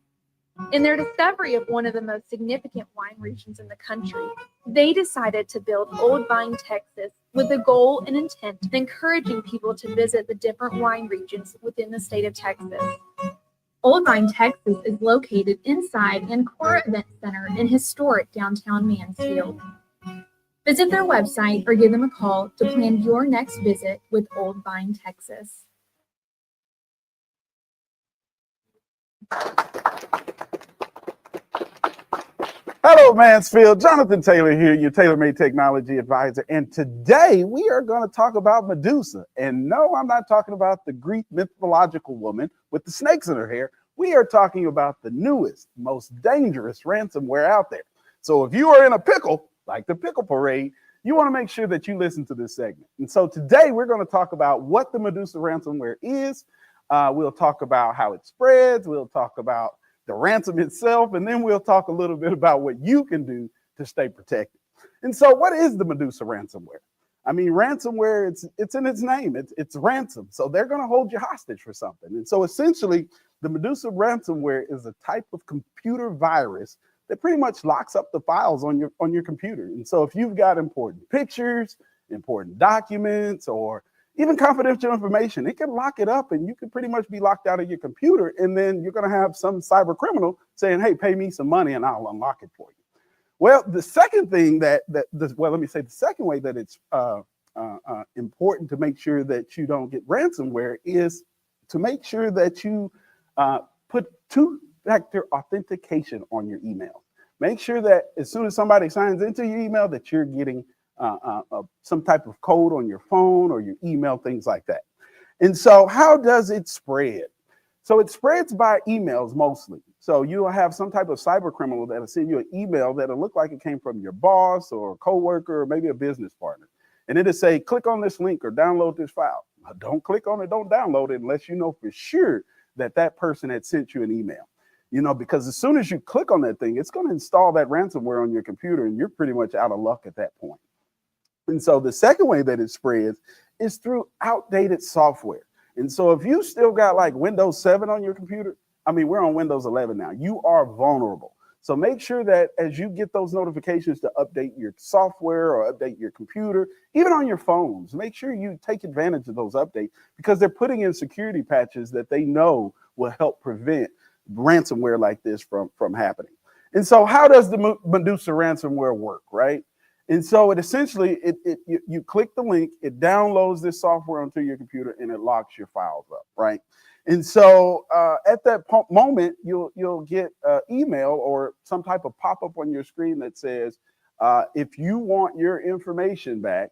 In their discovery of one of the most significant wine regions in the country, they decided to build Old Vine, Texas, with the goal and intent of encouraging people to visit the different wine regions within the state of Texas. Old Vine, Texas is located inside Ancora Event Center in historic downtown Mansfield. Visit their website or give them a call to plan your next visit with Old Vine, Texas. Hello, Mansfield. Jonathan Taylor here, your tailor-made technology advisor. And today we are going to talk about Medusa. And no, I'm not talking about the Greek mythological woman with the snakes in her hair. We are talking about the newest, most dangerous ransomware out there. So if you are in a pickle, like the Pickle Parade, you want to make sure that you listen to this segment. And so today we're going to talk about what the Medusa ransomware is. We'll talk about how it spreads. We'll talk about the ransom itself, and then we'll talk a little bit about what you can do to stay protected. And so what is the Medusa ransomware? I mean, ransomware, it's in its name, it's ransom. So they're going to hold you hostage for something. And so essentially, the Medusa ransomware is a type of computer virus that pretty much locks up the files on your computer. And so if you've got important pictures, important documents, or even confidential information, it can lock it up and you can pretty much be locked out of your computer. And then you're going to have some cyber criminal saying, hey, pay me some money and I'll unlock it for you. Well, the second thing the second way that it's important to make sure that you don't get ransomware is to make sure that you put two-factor authentication on your email. Make sure that as soon as somebody signs into your email that you're getting some type of code on your phone or your email, things like that. And so how does it spread? So it spreads by emails mostly. So you'll have some type of cyber criminal that'll send you an email that'll look like it came from your boss or a coworker or maybe a business partner. And it'll say, click on this link or download this file. Now, don't click on it, don't download it unless you know for sure that that person had sent you an email. You know, because as soon as you click on that thing, it's going to install that ransomware on your computer, and you're pretty much out of luck at that point. And so the second way that it spreads is through outdated software. And so if you still got like Windows 7 on your computer, I mean, we're on Windows 11 now, you are vulnerable. So make sure that as you get those notifications to update your software or update your computer, even on your phones, make sure you take advantage of those updates, because they're putting in security patches that they know will help prevent ransomware like this from happening. And so how does the Medusa ransomware work, right? And so it essentially, you click the link, it downloads this software onto your computer, and it locks your files up, right? And so at that moment, you'll get an email or some type of pop-up on your screen that says, if you want your information back,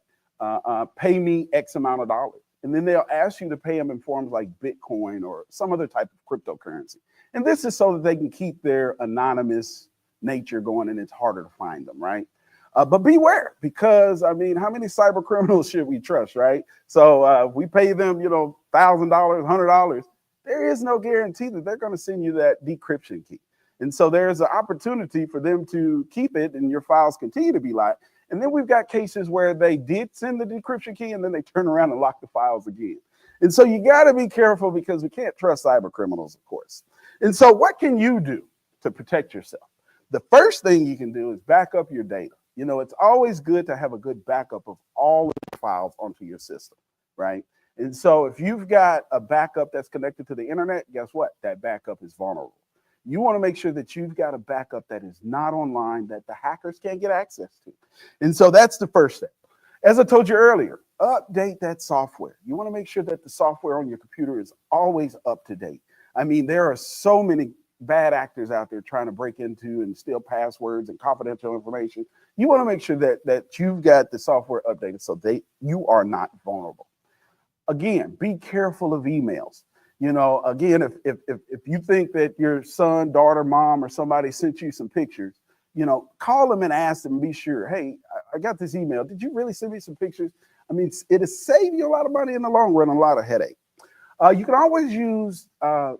pay me X amount of dollars. And then they'll ask you to pay them in forms like Bitcoin or some other type of cryptocurrency. And this is so that they can keep their anonymous nature going, and it's harder to find them, right? But beware, because I mean, how many cyber criminals should we trust, right? So we pay them, you know, $1,000, $100. There is no guarantee that they're going to send you that decryption key. And so there's an opportunity for them to keep it and your files continue to be locked. And then we've got cases where they did send the decryption key and then they turn around and lock the files again. And so you got to be careful, because we can't trust cyber criminals, of course. And so what can you do to protect yourself? The first thing you can do is back up your data. You know, it's always good to have a good backup of all of the files onto your system, right? And so if you've got a backup that's connected to the internet, guess what? That backup is vulnerable. You want to make sure that you've got a backup that is not online, that the hackers can't get access to. And so that's the first step. As I told you earlier, update that software. You want to make sure that the software on your computer is always up to date. I mean, there are so many bad actors out there trying to break into and steal passwords and confidential information. You want to make sure that you've got the software updated so you are not vulnerable. Again, be careful of emails. You know, again, if you think that your son, daughter, mom, or somebody sent you some pictures, you know, call them and ask them, be sure, hey, I got this email. Did you really send me some pictures? I mean, it'll save you a lot of money in the long run, a lot of headache. You can always use you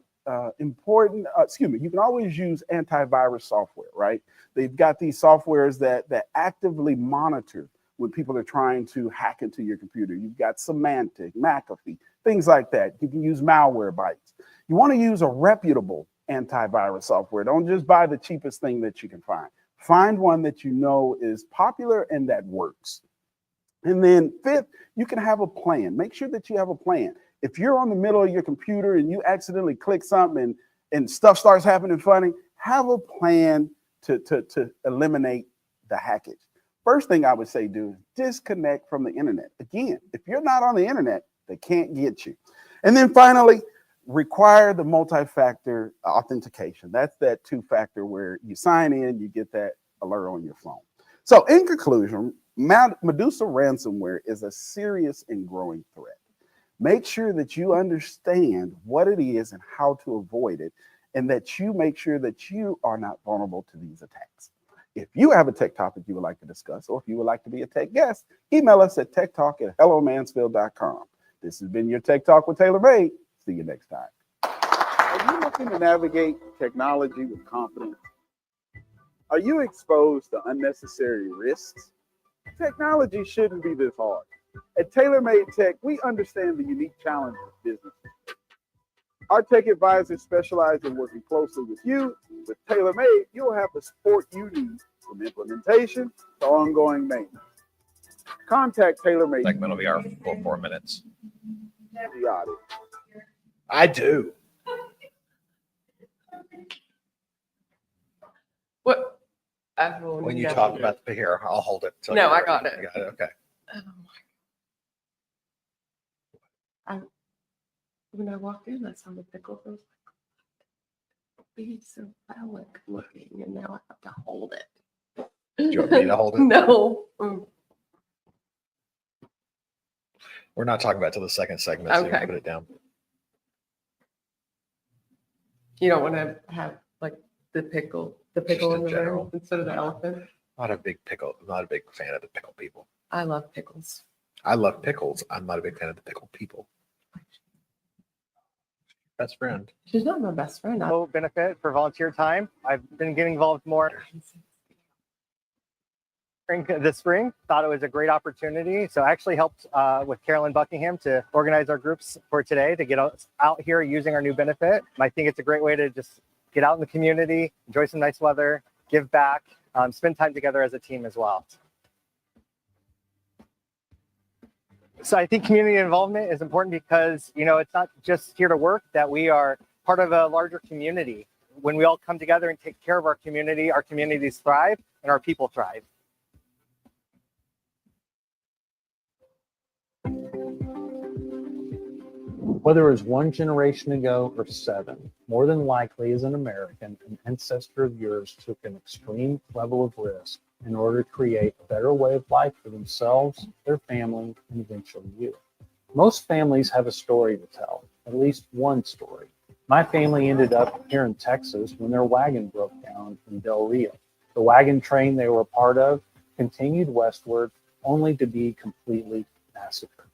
can always use antivirus software, right? They've got these softwares that actively monitor when people are trying to hack into your computer. You've got Symantec, McAfee, things like that. You can use Malwarebytes. You want to use a reputable antivirus software. Don't just buy the cheapest thing that you can find. Find one that you know is popular and that works. And then fifth, you can have a plan. Make sure that you have a plan. If you're on the middle of your computer and you accidentally click something and stuff starts happening funny, have a plan to eliminate the hackage. First thing I would say, do is disconnect from the internet. Again, if you're not on the internet, they can't get you. And then finally, require the multi-factor authentication. That's that two-factor where you sign in, you get that alert on your phone. So in conclusion, Medusa ransomware is a serious and growing threat. Make sure that you understand what it is and how to avoid it, and that you make sure that you are not vulnerable to these attacks. If you have a tech topic you would like to discuss, or if you would like to be a tech guest, email us at techtalk@hellomansfield.com. This has been your Tech Talk with Taylor Made. See you next time. Are you looking to navigate technology with confidence? Are you exposed to unnecessary risks? Technology shouldn't be this hard. At TaylorMade Tech, we understand the unique challenges of business. Our tech advisors specialize in working closely with you. With TaylorMade, you'll have the support you need, from implementation to ongoing maintenance. Contact TaylorMade. Segment will be our full 4 minutes. The audience. I do. What? When you talk about the here, I'll hold it. till No, you're I ready. got it. I got it. Okay. When I walked in, I saw the pickle. I was like, be so phallic looking, and now I have to hold it. Do you want me to hold it? No. We're not talking about till the second segment, so you Okay. can put it down. You don't want to have like the pickle in the general. room instead of the elephant. Not a big fan of the pickle people. I love pickles. I love pickles. I'm not a big fan of the pickle people. Best friend. She's not my best friend. No benefit for volunteer time. I've been getting involved more this spring. Thought it was a great opportunity. So I actually helped with Carolyn Buckingham to organize our groups for today to get out here using our new benefit. I think it's a great way to just get out in the community, enjoy some nice weather, give back, spend time together as a team as well. So I think community involvement is important because, you know, it's not just here to work, that we are part of a larger community. When we all come together and take care of our communities thrive and our people thrive. Whether it was one generation ago or 7, more than likely as an American, an ancestor of yours took an extreme level of risk in order to create a better way of life for themselves, their family, and eventually you. Most families have a story to tell, at least one story. My family ended up here in Texas when their wagon broke down in Del Rio. The wagon train they were a part of continued westward, only to be completely massacred.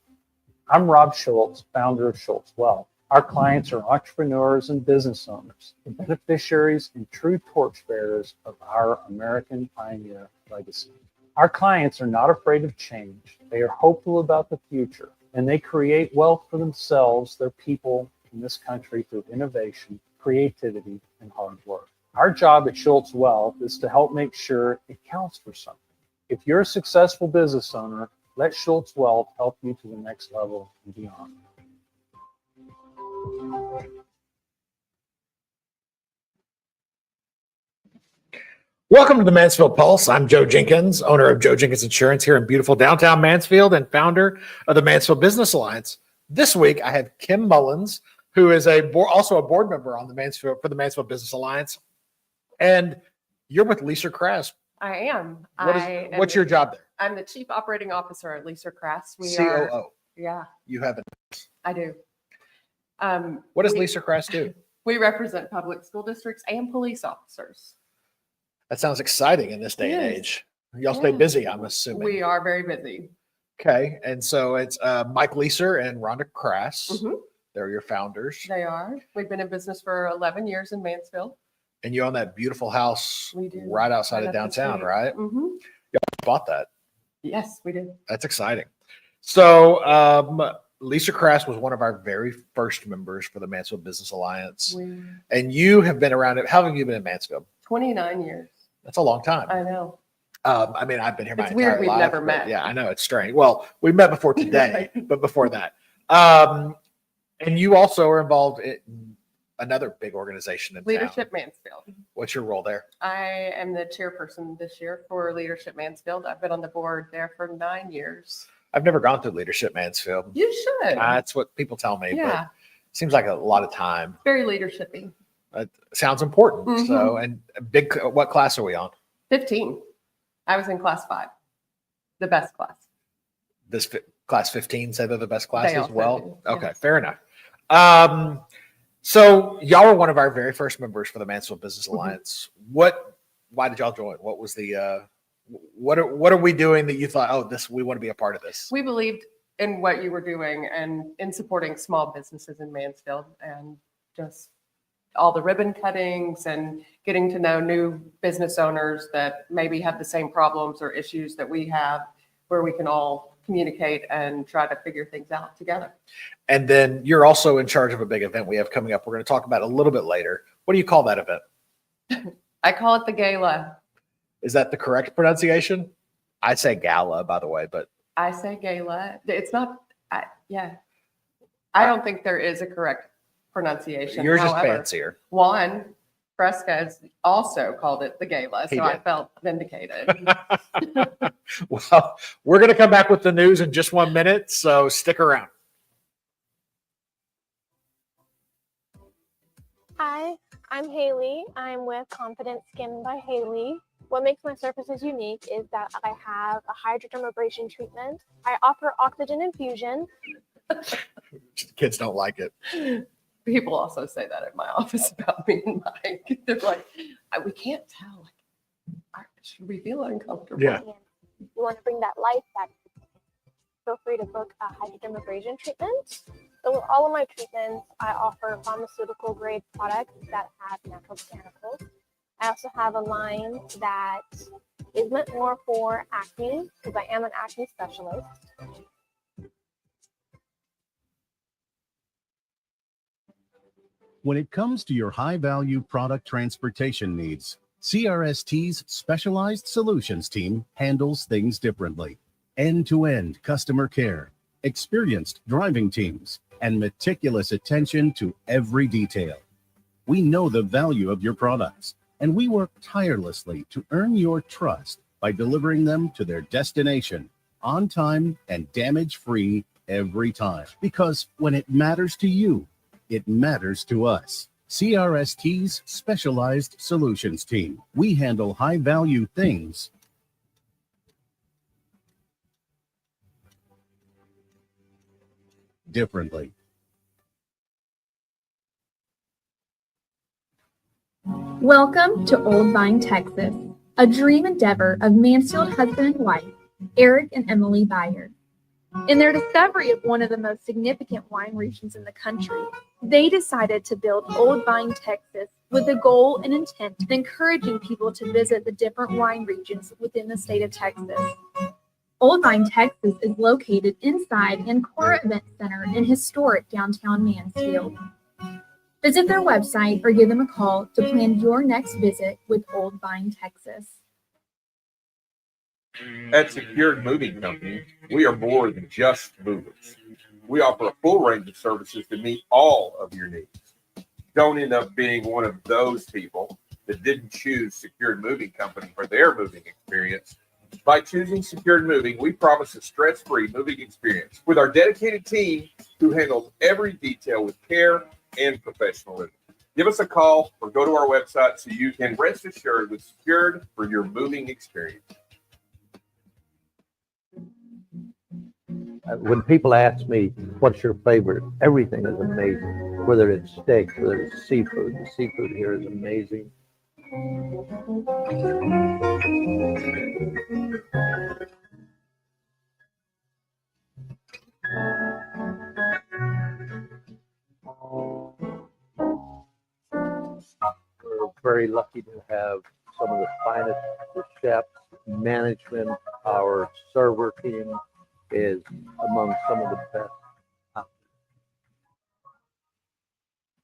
I'm Rob Schultz, founder of Schultz Wealth. Our clients are entrepreneurs and business owners, the beneficiaries and true torchbearers of our American pioneer legacy. Our clients are not afraid of change. They are hopeful about the future, and they create wealth for themselves, their people, in this country through innovation, creativity, and hard work. Our job at Schultz Wealth is to help make sure it counts for something. If you're a successful business owner, let Schultz Wealth help you to the next level and beyond. Welcome to the Mansfield Pulse. I'm Joe Jenkins, owner of Joe Jenkins Insurance here in beautiful downtown Mansfield and founder of the Mansfield Business Alliance. This week, I have Kim Mullins, who is also a board member on the Mansfield Business Alliance. And you're with Lisa Crass. I am. What's your job there? I'm the Chief Operating Officer at Lisa Crass. COO. Yeah, You have it. I do. What does Lisa Crass do? We represent public school districts and police officers. That sounds exciting in this day and Yes. age. Y'all stay busy, I'm assuming. We are very busy. Okay. And so it's Mike Leeser and Rhonda Crass. Mhm. They're your founders. They are. We've been in business for 11 years in Mansfield. And you own that beautiful house We do. right outside Right of up the downtown, street. right? Mm-hmm. Y'all bought that. Yes, we did. That's exciting. So Lisa Crass was one of our very first members for the Mansfield Business Alliance. And you have been around it. How long have you been in Mansfield? 29 years. That's a long time. I know. I mean, I've been here my It's entire weird we've life, never but met. Yeah, I know. It's strange. Well, we met before today, but before that. And you also are involved in another big organization in town. Leadership Mansfield. What's your role there? I am the chairperson this year for Leadership Mansfield. I've been on the board there for 9 years. I've never gone through Leadership Mansfield. You should. That's what people tell me. Yeah. But it seems like a lot of time. Very leadershipy. It sounds important. Mhm. So, and what class are we on? 15. I was in class 5, the best class. Class 15 say they're the best class They as also well. do, Okay, yes. fair enough. So y'all were one of our very first members for the Mansfield Business Mm-hmm. Alliance. Why did y'all join? What was the what are we doing that you thought, oh, we want to be a part of this? We believed in what you were doing and in supporting small businesses in Mansfield and just all the ribbon cuttings and getting to know new business owners that maybe have the same problems or issues that we have, where we can all communicate and try to figure things out together. And then you're also in charge of a big event we have coming up. We're going to talk about a little bit later. What do you call that event? I call it the gala. Is that the correct pronunciation? I say gala, by the way, but I say gala. It's not, I don't think there is a correct pronunciation. yours is However, fancier. Juan Fresca has also called it the gala, He so I did. felt vindicated. Well, we're going to come back with the news in just 1 minute, so stick around. Hi, I'm Haley. I'm with Confident Skin by Haley. What makes my surfaces unique is that I have a hydrodermabrasion treatment. I offer oxygen infusion. Kids don't like it. People also say that at my office about me and Mike. They're like, we can't tell. Should we feel uncomfortable? Yeah. You want to bring that life back? Feel free to book a hydrodermabrasion treatment. So with all of my treatments, I offer pharmaceutical grade products that have natural botanicals. I also have a line that is meant more for acne because I am an acne specialist. When it comes to your high-value product transportation needs, CRST's Specialized Solutions team handles things differently. End-to-end customer care, experienced driving teams, and meticulous attention to every detail. We know the value of your products, and we work tirelessly to earn your trust by delivering them to their destination on time and damage-free every time. Because when it matters to you, it matters to us. CRST's Specialized Solutions team. We handle high-value things differently. Welcome to Old Vine, Texas, a dream endeavor of Mansfield husband and wife, Eric and Emily Byer. In their discovery of one of the most significant wine regions in the country, they decided to build Old Vine, Texas, with the goal and intent of encouraging people to visit the different wine regions within the state of Texas. Old Vine, Texas is located inside Ancora Event Center in historic downtown Mansfield. Visit their website or give them a call to plan your next visit with Old Vine, Texas. At Secured Moving Company, we are more than just movers. We offer a full range of services to meet all of your needs. Don't end up being one of those people that didn't choose Secured Moving Company for their moving experience. By choosing Secured Moving, we promise a stress-free moving experience with our dedicated team who handles every detail with care and professionalism. Give us a call or go to our website so you can rest assured with Secured for your moving experience. When people ask me, what's your favorite? Everything is amazing. Whether it's steak, whether it's seafood. The seafood here is amazing. We're very lucky to have some of the finest chefs, management. Our server team is among some of the best.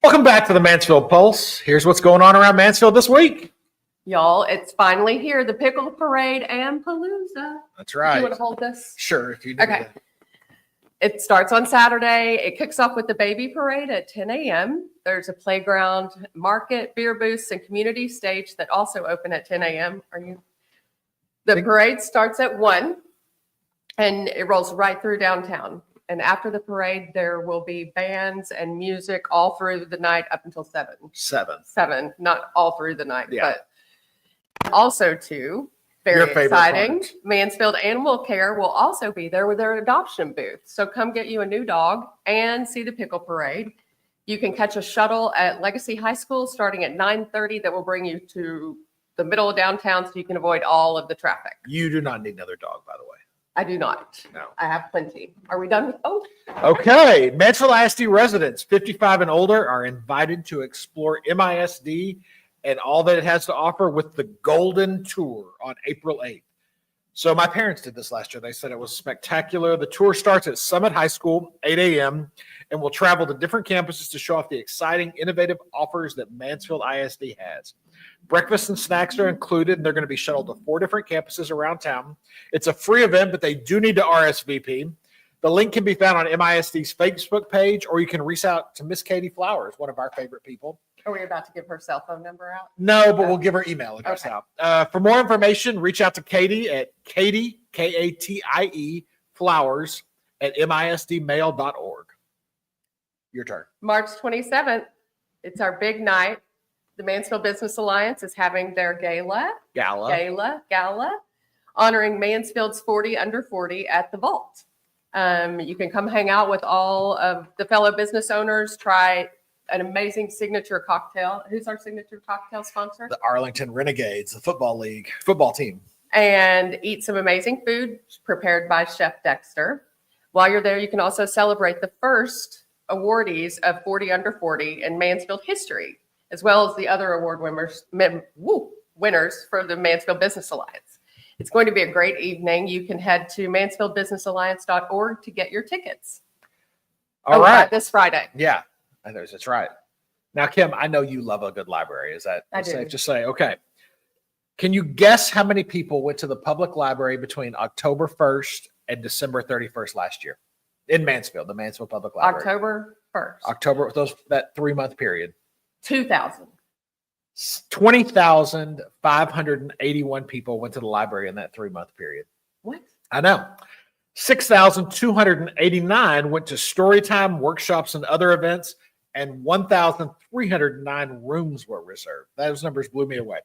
Welcome back to the Mansfield Pulse. Here's what's going on around Mansfield this week. Y'all, it's finally here. The Pickle Parade and Palooza. That's right. Do you want to hold this? Sure, if you do. Okay. It starts on Saturday. It kicks off with the baby parade at 10 a.m. There's a playground, market, beer booths, and community stage that also open at 10 a.m. The parade starts at 1 and it rolls right through downtown. And after the parade, there will be bands and music all through the night up until 7. 7. Not all through the night, Yeah. but also too. Your Very favorite exciting. part. Mansfield Animal Care will also be there with their adoption booth. So come get you a new dog and see the Pickle Parade. You can catch a shuttle at Legacy High School starting at 9:30 that will bring you to the middle of downtown so you can avoid all of the traffic. You do not need another dog, by the way. I do not. No. I have plenty. Are we done with? Oh. Okay. Mansfield ISD residents 55 and older are invited to explore MISD and all that it has to offer with the Golden Tour on April 8th. So my parents did this last year. They said it was spectacular. The tour starts at Summit High School, 8 a.m., and will travel to different campuses to show off the exciting, innovative offers that Mansfield ISD has. Breakfast and snacks are included, and they're going to be shuttled to 4 different campuses around town. It's a free event, but they do need to RSVP. The link can be found on MISD's Facebook page, or you can reach out to Miss Katie Flowers, one of our favorite people. Are we about to give her cell phone number out? No, but we'll give her email address Okay. out. For more information, reach out to Katie at Katie, Katie, Flowers at misdmail.org. Your turn. March 27th, it's our big night. The Mansfield Business Alliance is having their gala, honoring Mansfield's 40 under 40 at the Vault. You can come hang out with all of the fellow business owners, try an amazing signature cocktail. Who's our signature cocktail sponsor? The Arlington Renegades, the football team. And eat some amazing food prepared by Chef Dexter. While you're there, you can also celebrate the first awardees of 40 Under 40 in Mansfield history, as well as the other award winners for the Mansfield Business Alliance. It's going to be a great evening. You can head to mansfieldbusinessalliance.org to get your tickets. All right. This Friday. Yeah, that's right. Now, Kim, I know you love a good library. Is that I do. safe to say? Okay. Can you guess how many people went to the public library between October 1st and December 31st last year in Mansfield, the Mansfield Public Library? October 1st. October, that 3-month period. 2,000. 20,581 people went to the library in that 3-month period. What? I know. 6,289 went to story time, workshops, and other events, and 1,309 rooms were reserved. Those numbers blew me away.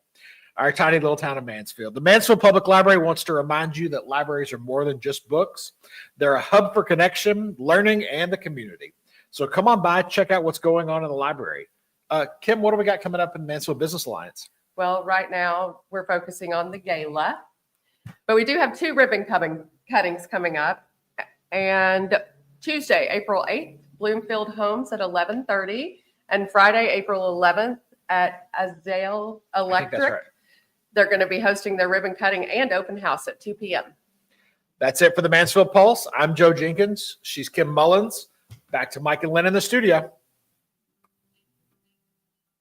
Our tiny little town of Mansfield. The Mansfield Public Library wants to remind you that libraries are more than just books. They're a hub for connection, learning, and the community. So come on by, check out what's going on in the library. Kim, what do we got coming up in Mansfield Business Alliance? Well, right now we're focusing on the gala, but we do have 2 ribbon cuttings coming up. And Tuesday, April 8th, Bloomfield Homes at 11:30, and Friday, April 11th at Azale Electric. That's right. They're going to be hosting their ribbon cutting and open house at 2 p.m. That's it for the Mansfield Pulse. I'm Joe Jenkins. She's Kim Mullins. Back to Mike and Lynn in the studio.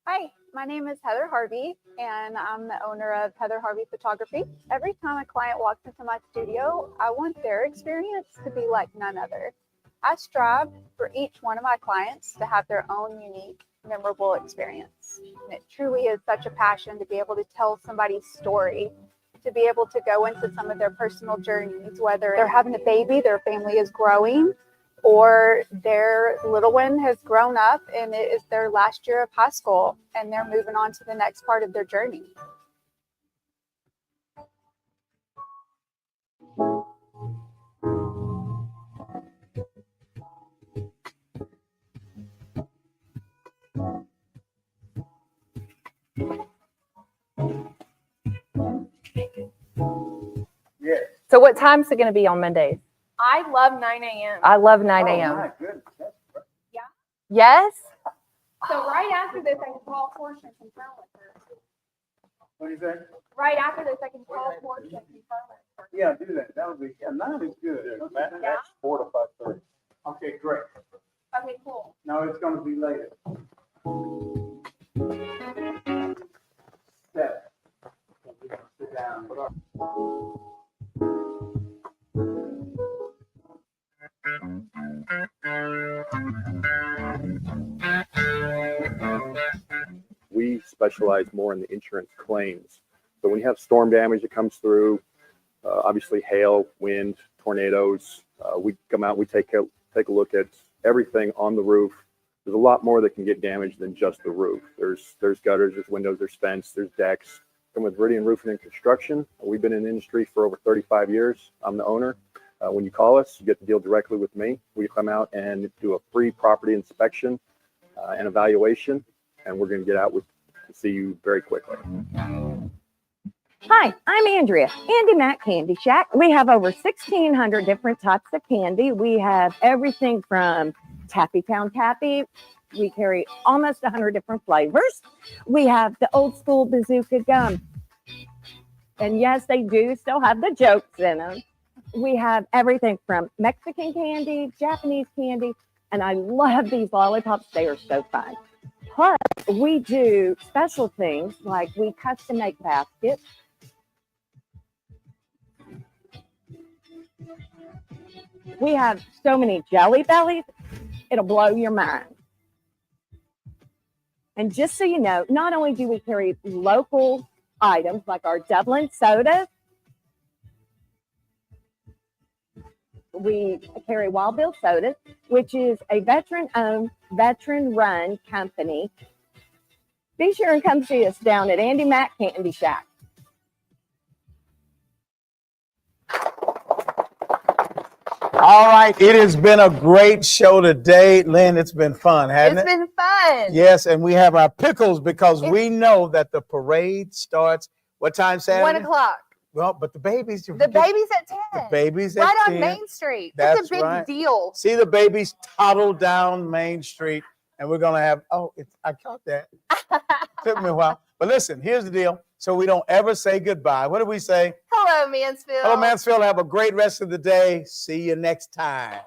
Hi, my name is Heather Harvey, and I'm the owner of Heather Harvey Photography. Every time a client walks into my studio, I want their experience to be like none other. I strive for each one of my clients to have their own unique, memorable experience. And it truly is such a passion to be able to tell somebody's story, to be able to go into some of their personal journeys, whether they're having a baby, their family is growing, or their little one has grown up and it is their last year of high school and they're moving on to the next part of their journey. So what time's it going to be on Mondays? I love 9 a.m. I love 9 a.m. Yeah. Yes? So right after this, I can call Portia and confirm with her. What do you say? Right after this, I can call Portia and confirm with her. Yeah, do that. That would be, 9 is good. That's 4 to 5:30. Okay, great. Okay, cool. No, it's going to be later. 7. Sit down. We specialize more in the insurance claims. So when you have storm damage that comes through, obviously hail, wind, tornadoes, we come out, we take a look at everything on the roof. There's a lot more that can get damaged than just the roof. There's gutters, there's windows, there's fence, there's decks. Come with Viridian Roofing and Construction. We've been in the industry for over 35 years. I'm the owner. When you call us, you get to deal directly with me. We come out and do a free property inspection and evaluation, and we're going to get out to see you very quickly. Hi, I'm Andrea, Andy Mac Candy Shack. We have over 1,600 different types of candy. We have everything from Taffy Town Taffy. We carry almost 100 different flavors. We have the old school bazooka gum. And yes, they do still have the jokes in them. We have everything from Mexican candy, Japanese candy, and I love these lollipops. They are so fun. Plus, we do special things like we custom make baskets. We have so many Jelly Bellies, it'll blow your mind. And just so you know, not only do we carry local items like our Dublin sodas, we carry Wild Bill Sodas, which is a veteran-owned, veteran-run company. Be sure and come see us down at Andy Mac Candy Shack. All right, it has been a great show today. Lynn, it's been fun, hasn't it? It's been fun. Yes, and we have our pickles because we know that the parade starts, what time Saturday? 1 o'clock. Well, but the babies. The baby's at 10. The baby's at right 10. on Main Street. That's That's a big right. deal. See the babies toddle down Main Street, and we're gonna have. I caught that. Took me a while, but listen. Here's the deal. So we don't ever say goodbye. What do we say? Hello, Mansfield. Hello, Mansfield. Have a great rest of the day. See you next time.